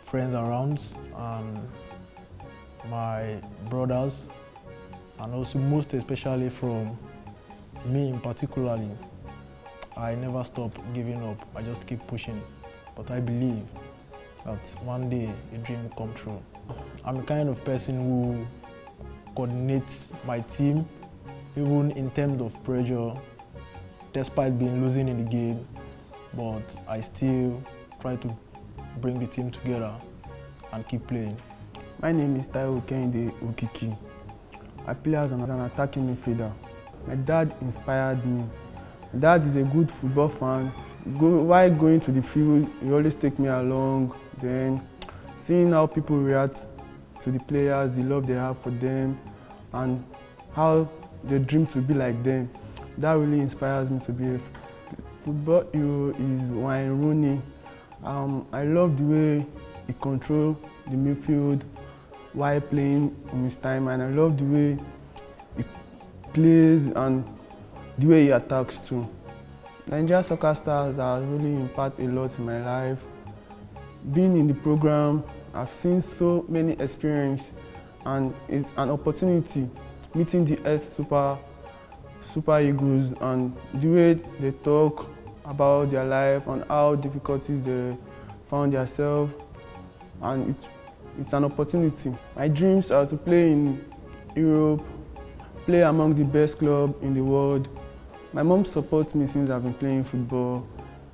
friends around and my brothers, and also most especially from me particularly. I never stop giving up, I just keep pushing. But I believe that one day a dream will come true. I'm the kind of person who coordinates my team, even in terms of pressure, despite being losing in the game, but I still try to bring the team together and keep playing. My name is Taiwo Kehinde Okiki. I play as an attacking midfielder. My dad inspired me. My dad is a good football fan. While going to the field, he always take me along. Then seeing how people react to the players, the love they have for them, and how they dream to be like them. That really inspires me to be a football hero is Wayne Rooney. I love the way he controls the midfield while playing in his time, and I love the way he plays and the way he attacks too. Nigeria Soccer Stars has really impacted a lot in my life. Being in the program, I've seen so many experiences, and it's an opportunity meeting the Super Eagles and the way they talk about their life and how difficulties they found themselves, and it's an opportunity. My dreams are to play in Europe, play among the best clubs in the world. My mom supports me since I've been playing football.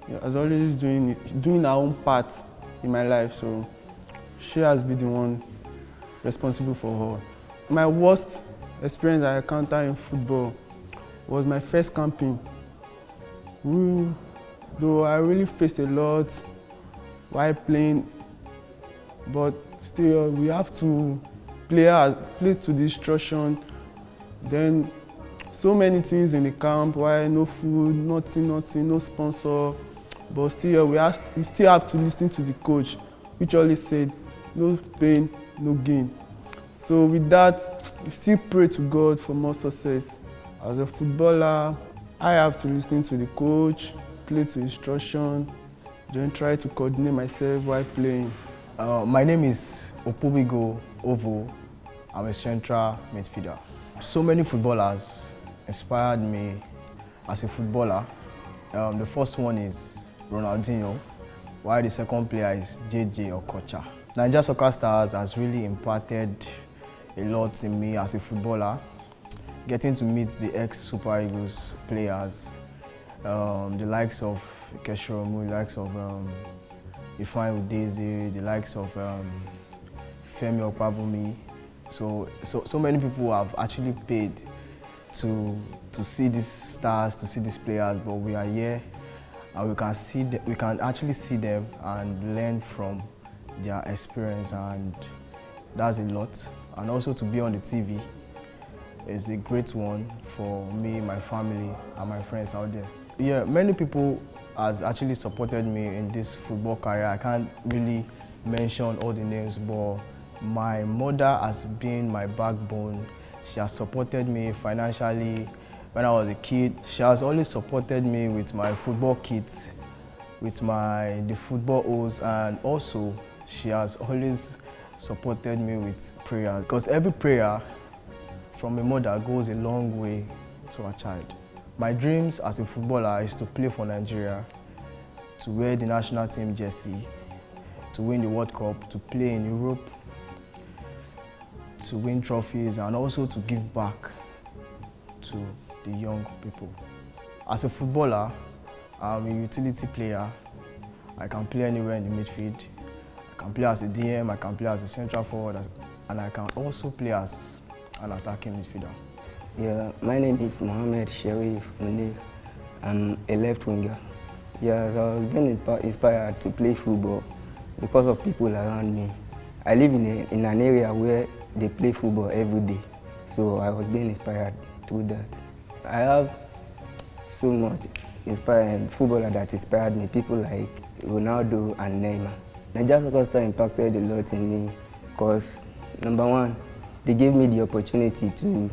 She has always doing her own part in my life, so she has been the one responsible for her. My worst experience I encountered in football was my first camping. Though I really faced a lot while playing, but still we have to play to the instruction. Then so many things in the camp, why no food, nothing, no sponsor. But still we still have to listen to the coach, which always said, no pain, no gain. So with that, we still pray to God for more success. As a footballer, I have to listen to the coach, play to instruction, then try to coordinate myself while playing. My name is Opobigo Ovo. I'm a central midfielder. So many footballers inspired me as a footballer. The first one is Ronaldinho, while the second player is JJ Okocha. Nigeria Soccer Stars has really imparted a lot in me as a footballer. Getting to meet the ex-Super Eagles players, the likes of Keshiromu, the likes of Ifeanyi Udeze, the likes of Femi Opabumi. So many people have actually paid to see these stars, to see these players, but we are here and we can actually see them and learn from their experience, and that's a lot. And also to be on the TV is a great one for me, my family, and my friends out there. Yeah, many people has actually supported me in this football career. I can't really mention all the names, but my mother has been my backbone. She has supported me financially when I was a kid. She has always supported me with my football kits, with the football hose, and also she has always supported me with prayers, because every prayer from a mother goes a long way to a child. My dreams as a footballer is to play for Nigeria, to wear the national team jersey, to win the World Cup, to play in Europe, to win trophies, and also to give back to the young people. As a footballer, I'm a utility player. I can play anywhere in the midfield. I can play as a DM, I can play as a central forward, and I can also play as an attacking midfielder. Yeah, my name is Mohamed Sherif Munir. I'm a left winger. Yeah, so I was being inspired to play football because of people around me. I live in an area where they play football every day, so I was being inspired to do that. I have so much inspiring footballer that inspired me, people like Ronaldo and Neymar. Nigeria Soccer Stars impacted a lot in me because, number one, they gave me the opportunity to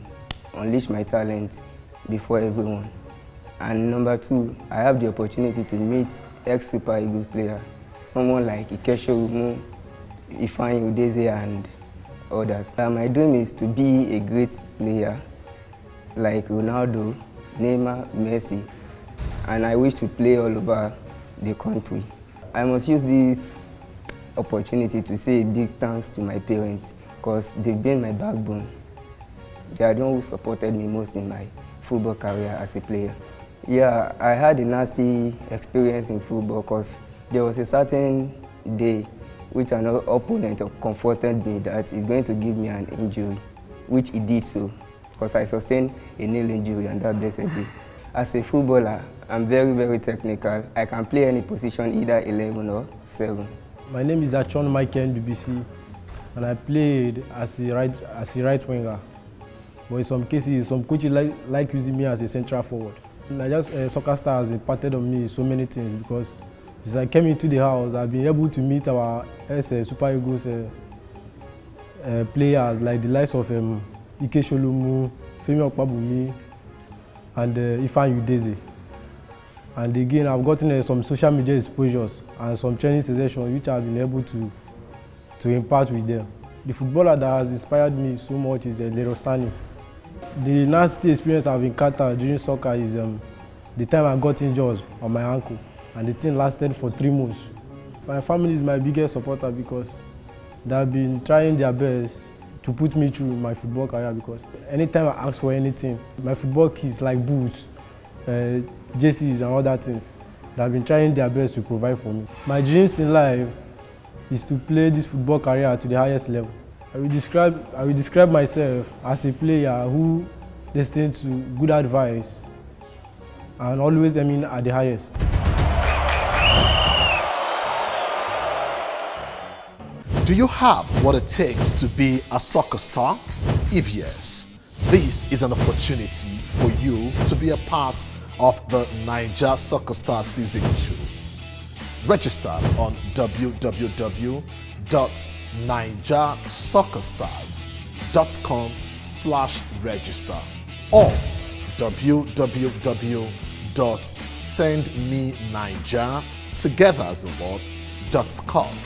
unleash my talent before everyone. And number two, I have the opportunity to meet ex-Super Eagles players, someone like Keshiromu, Ifeanyi Udeze, and others. My dream is to be a great player like Ronaldo, Neymar, Messi, and I wish to play all over the country. I must use this opportunity to say a big thanks to my parents because they've been my backbone. They are the ones who supported me most in my football career as a player. Yeah, I had a nasty experience in football because there was a certain day which an opponent confronted me that is going to give me an injury, which he did so. because I sustained a nail injury on that blessed day. As a footballer, I'm very, very technical. I can play any position, either 11 or 7. My name is Achon Michael Dubisi, and I played as a right winger. But in some cases, some coaches like using me as a central forward. Nigeria Soccer Star has imparted on me so many things, because since I came into the house, I've been able to meet our Super Eagles players like the likes of Ike Sholumu, Femi Okpabumi, and Ifan Udeze. And again, I've gotten some social media exposures and some training sessions which I've been able to impart with them. The footballer that has inspired me so much is Leroy Sane. The nasty experience I've encountered during soccer is the time I got injured on my ankle, and the thing lasted for 3 months. My family is my biggest supporter, because they've been trying their best to put me through my football career, because anytime I ask for anything, my football kits like boots, jerseys and other things, they've been trying their best to provide for me. My dreams in life is to play this football career to the highest level. I will describe myself as a player who listens to good advice and always aiming at the highest. Do you have what it takes to be a soccer star? If yes, this is an opportunity for you to be a part of the Naija Soccer Star Season 2. Register on www.nigersoccerstars.com/register or www.sendmeniger together as a word.com.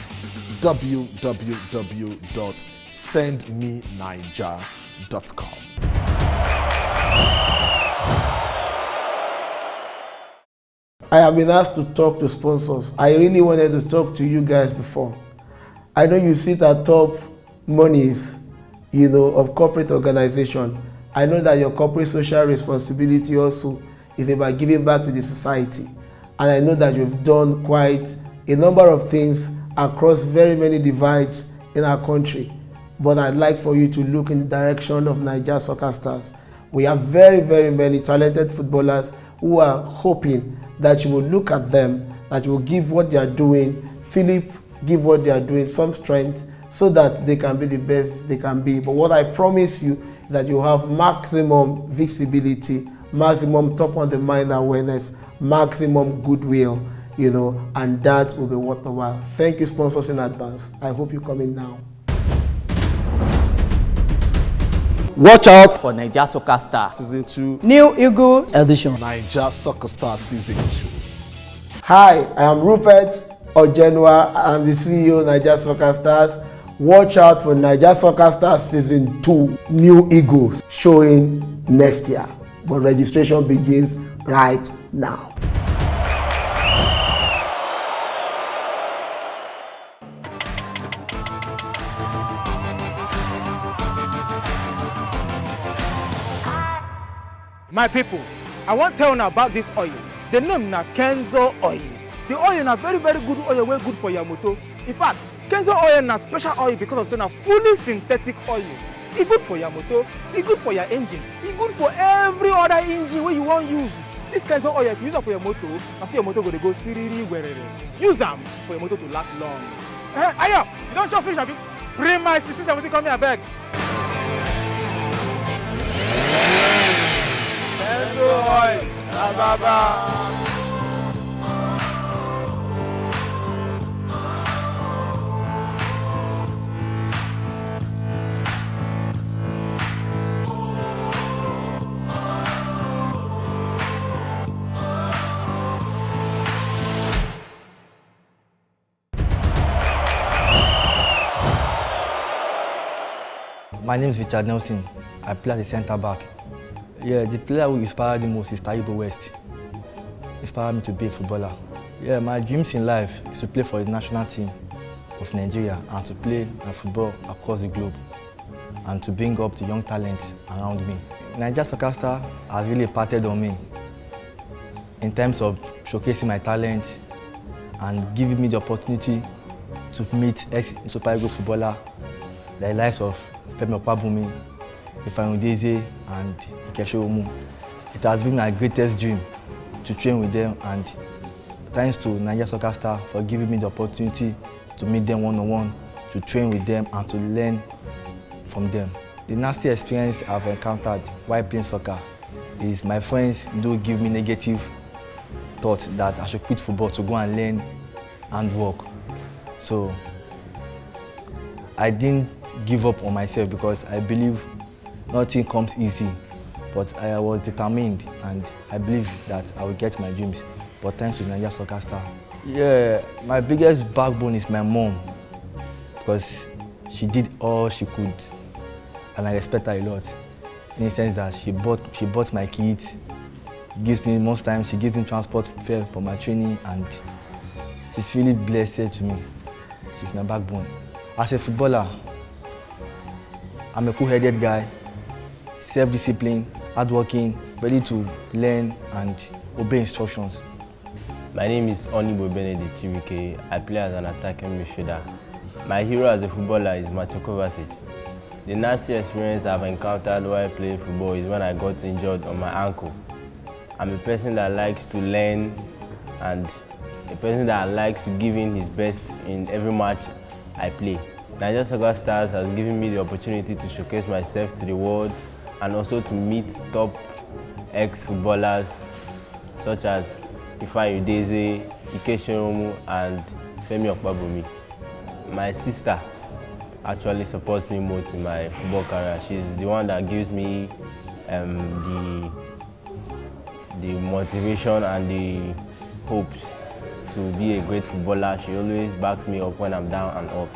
www.sendmeniger.com. I have been asked to talk to sponsors. I really wanted to talk to you guys before. I know you sit at top monies, of corporate organization. I know that your corporate social responsibility also is about giving back to the society. And I know that you've done quite a number of things across very many divides in our country. But I'd like for you to look in the direction of Naija Soccer Stars. We have very, very many talented footballers who are hoping that you will look at them, that you will give what they are doing, Philip, give what they are doing some strength so that they can be the best they can be. But what I promise you is that you have maximum visibility, maximum top on the mind awareness, maximum goodwill, and that will be worth the while. Thank you, sponsors, in advance. I hope you come in now. Watch out for Naija Soccer Star Season 2 New Eagle Edition. Naija Soccer Star Season 2. Hi, I am Rupert Ojenwa. I'm the CEO of Naija Soccer Stars. Watch out for Naija Soccer Stars Season 2 New Eagles showing next year. But registration begins right now. My people, I want to tell you about this oil. The name na Kenzo oil. The oil na very, very good oil, very good for your motor. In fact, Kenzo oil na special oil because of saying a fully synthetic oil. It's good for your motor, it's good for your engine, it's good for every other engine where you want to use. This Kenzo oil, if you use it for your motor, I see your motor going to go siriri werere. Use them for your motor to last long. Ayo, you don't chop fish, have you? Bring my 1670, come here, beg. Kenzo oil, Ababa. My name is Richard Nelson. I play as a centre back. Yeah, the player who inspired the most is Taibo West. Inspired me to be a footballer. Yeah, my dreams in life is to play for the national team of Nigeria and to play football across the globe and to bring up the young talents around me. Naija Soccer Star has really imparted on me in terms of showcasing my talent and giving me the opportunity to meet ex-Super Eagles footballer, the likes of Femi Okpabumi, Ifeanyi Udeze and Ikechukwu. It has been my greatest dream to train with them, and thanks to Nigeria Soccer Star for giving me the opportunity to meet them one-on-one, to train with them and to learn from them. The nasty experience I've encountered while playing soccer is my friends do give me negative thoughts that I should quit football to go and learn handwork. So I didn't give up on myself because I believe nothing comes easy. But I was determined and I believe that I will get my dreams. But thanks to Nigeria Soccer Star. Yeah, my biggest backbone is my mom because she did all she could and I respect her a lot. In the sense that she bought my kids, most times she gives me transport fare for my training, and she's really blessed to me. She's my backbone. As a footballer, I'm a cool-headed guy, self-disciplined, hardworking, ready to learn and obey instructions. My name is Onibo Benedict Chibuike. I play as an attacking midfielder. My hero as a footballer is Mateo Kovacic. The nasty experience I've encountered while playing football is when I got injured on my ankle. I'm a person that likes to learn and a person that likes to give in his best in every match I play. Nigeria Soccer Stars has given me the opportunity to showcase myself to the world and also to meet top ex-footballers such as Ifeanyi Udeze, Ikechukwu and Femi Okpabumi. My sister actually supports me most in my football career. She's the one that gives me the motivation and the hopes to be a great footballer. She always backs me up when I'm down and up.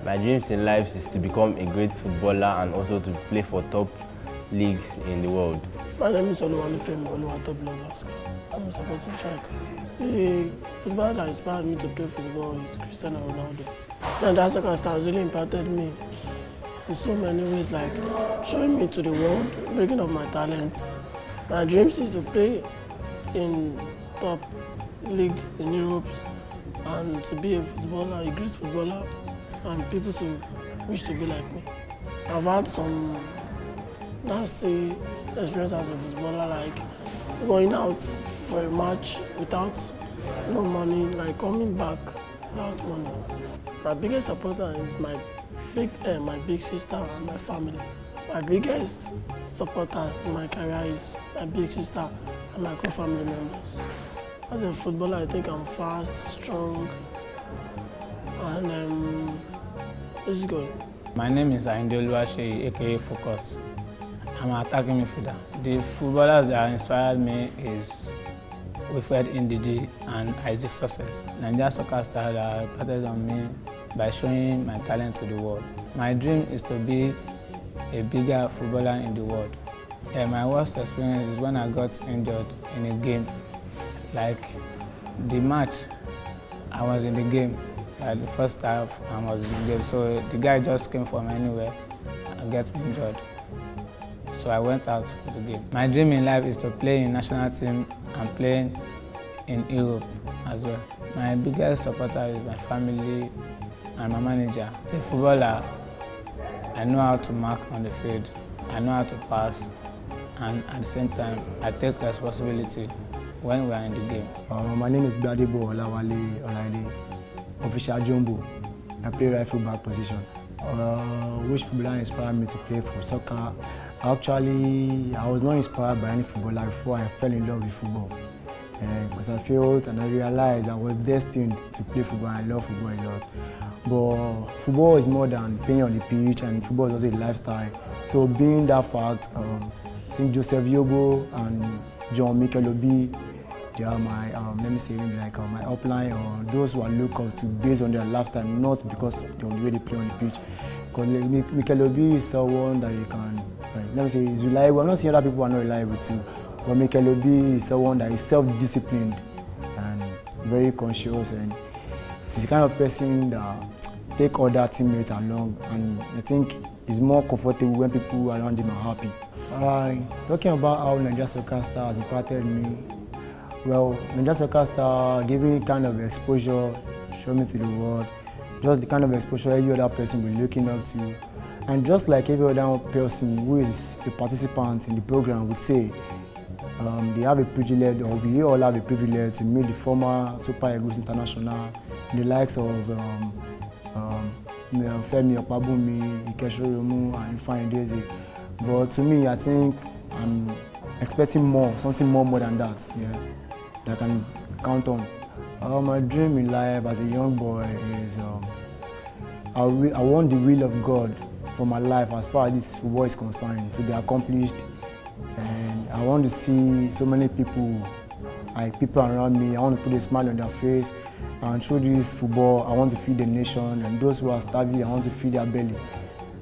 My dreams in life is to become a great footballer and also to play for top leagues in the world. My name is Oluwalufemi Oluwatobiloba. I'm a supporting striker. The footballer that inspired me to play football is Cristiano Ronaldo. Nigeria Soccer Star has really impacted me in so many ways, like showing me to the world, breaking up my talents. My dreams is to play in top league in Europe and to be a footballer, a great footballer, and people to wish to be like me. I've had some nasty experience as a footballer, like going out for a match without no money, like coming back without money. My biggest supporter is my big sister and my family. My biggest supporter in my career is my big sister and my co-family members. As a footballer, I think I'm fast, strong, and this is good. My name is Ayinde Oluwaseyi, aka Focus. I'm an attacking midfielder. The footballers that inspired me is Wilfred Ndidi and Isaac Success. Nigeria Soccer Star that impacted on me by showing my talent to the world. My dream is to be a bigger footballer in the world. My worst experience is when I got injured in a game. Like the match, I was in the game. Like the first half, I was in the game. So the guy just came from anywhere and got me injured. So I went out for the game. My dream in life is to play in national team and play in Europe as well. My biggest supporter is my family and my manager. As a footballer, I know how to mark on the field, I know how to pass, and at the same time, I take responsibility when we are in the game. My name is Gbadebo Olawale Olaide, official Jumbo. I play right full back position. Which footballer inspired me to play for soccer? Actually, I was not inspired by any footballer before I fell in love with football. Because I felt and I realized I was destined to play football. I love football a lot. But football is more than playing on the pitch, and football is also a lifestyle. So being that fact, I think Joseph Yobo and John Mikel Obi, they are my, my upline, or those who I look up to based on their lifestyle, not because of the way they play on the pitch. Because Mikel Obi is someone that you can, is reliable. I'm not saying other people are not reliable too, but Mikel Obi is someone that is self-disciplined and very conscious, and he's the kind of person that take other teammates along, and I think he's more comfortable when people around him are happy. Talking about how Nigeria Soccer Star has impacted me, well, Nigeria Soccer Star gave me kind of exposure, showed me to the world, just the kind of exposure every other person will be looking up to. And just like every other person who is a participant in the program would say, they have a privilege, or we all have a privilege to meet the former Super Eagles International, the likes of Femi Okpabumi, Ikechukwu, and Ifeanyi Udeze. But to me, I think I'm expecting more, something more than that, yeah, that I can count on. My dream in life as a young boy is I want the will of God for my life as far as this football is concerned to be accomplished, and I want to see so many people, people around me. I want to put a smile on their face, and through this football I want to feed the nation, and those who are starving I want to feed their belly,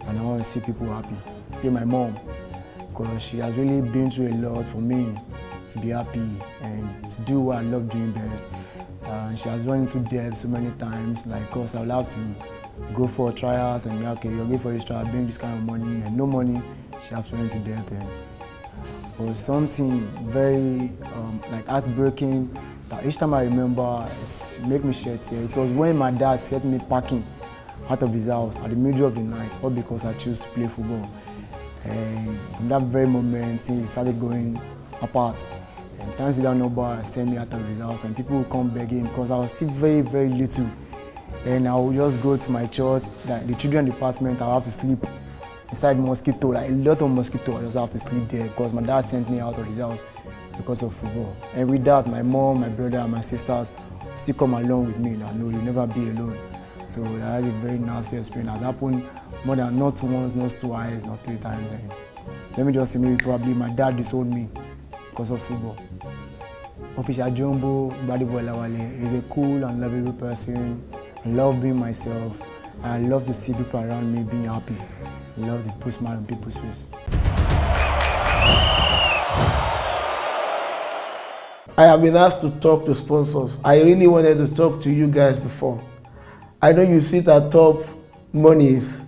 and I want to see people happy. Pay my mom, because she has really been through a lot for me to be happy and to do what I love doing best. She has run into debt so many times, like, cause I will have to go for trials and be okay, you're going for this trial, bring this kind of money, and no money, she has run into debt. And it was something very like heartbreaking that each time I remember, it makes me shed tears. It was when my dad set me packing out of his house at the middle of the night, all because I chose to play football. And from that very moment, things started going apart. And times without nobody sent me out of his house, and people would come begging because I was still very, very little. And I would just go to my church, like the children department, I have to sleep inside mosquito, like a lot of mosquito. I just have to sleep there because my dad sent me out of his house because of football. And with that, my mom, my brother, and my sisters still come along with me. Now, no, you'll never be alone. So that is a very nasty experience. It happened more than not once, not twice, not 3 times. And let me just say, maybe probably my dad disowned me because of football. Official Jumbo Gbadebo Lawale is a cool and lovable person. I love being myself. I love to see people around me being happy. I love to put a smile on people's face. I have been asked to talk to sponsors. I really wanted to talk to you guys before. I know you sit at top monies,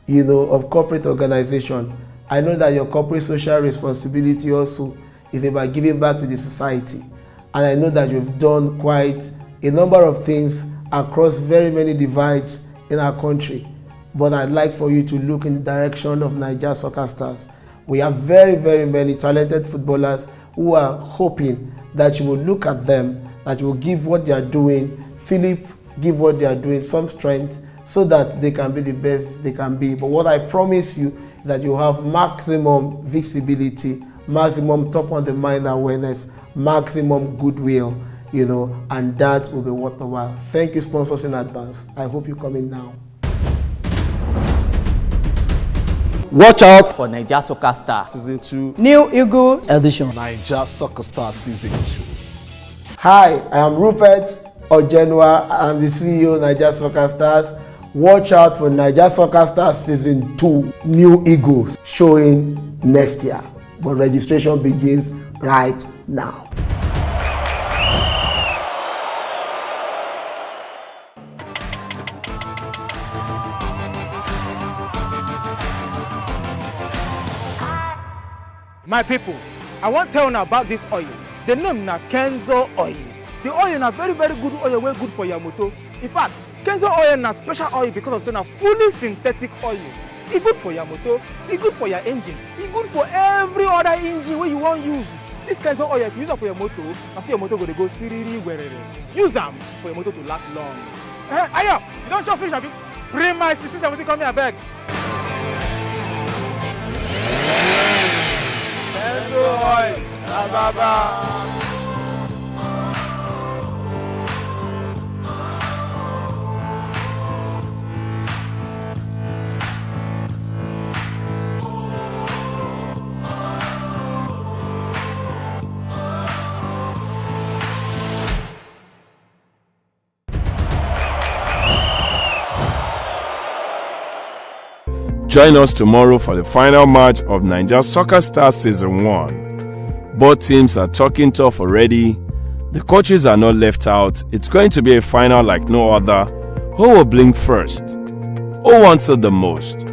of corporate organization. I know that your corporate social responsibility also is about giving back to the society. And I know that you've done quite a number of things across very many divides in our country. But I'd like for you to look in the direction of Naija Soccer Stars. We have very, very many talented footballers who are hoping that you will look at them, that you will give what they are doing, Philip, give what they are doing some strength so that they can be the best they can be. But what I promise you is that you have maximum visibility, maximum top on the mind awareness, maximum goodwill, and that will be worth the while. Thank you, sponsors, in advance. I hope you come in now. Watch out for Naija Soccer Star Season 2 New Eagle Edition. Naija Soccer Star Season 2. Hi, I am Rupert Ojenwa. I'm the CEO of Naija Soccer Stars. Watch out for Naija Soccer Stars Season 2 New Eagles showing next year. But registration begins right now. My people, I want to tell you about this oil. The name na Kenzo oil. The oil na very, very good oil, very good for your motor. In fact, Kenzo oil na special oil because of saying a fully synthetic oil. It's good for your motor, it's good for your engine, it's good for every other engine where you want use. This Kenzo oil, if you use it for your motor, I see your motor go siriri werere. Use them for your motor to last long. Ayo, you don't chop fish, abi? Bring my 1670, come here, beg. Kenzo oil, Ababa. Join us tomorrow for the final match of Naija Soccer Stars Season 1. Both teams are talking tough already. The coaches are not left out. It's going to be a final like no other. Who will blink first? Who wants it the most?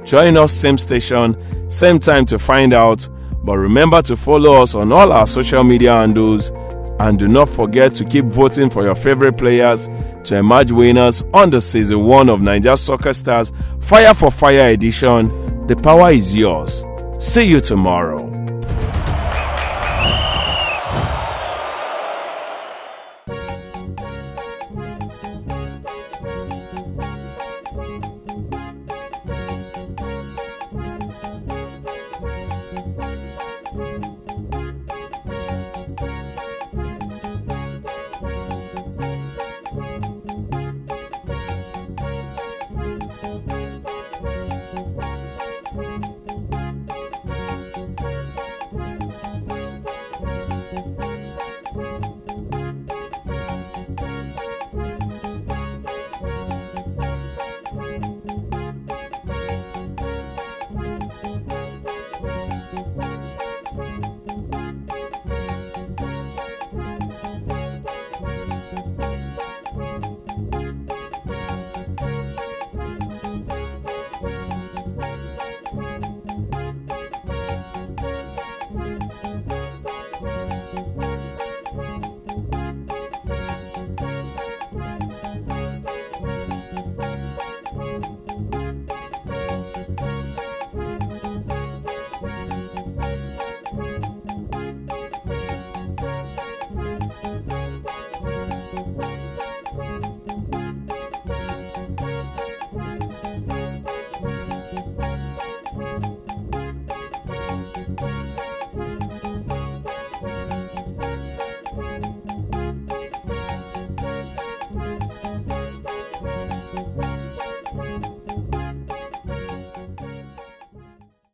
Join us same station, same time to find out. But remember to follow us on all our social media handles And do not forget to keep voting for your favorite players to emerge winners on the Season 1 of Naija Soccer Stars Fire for Fire edition. The power is yours. See you tomorrow.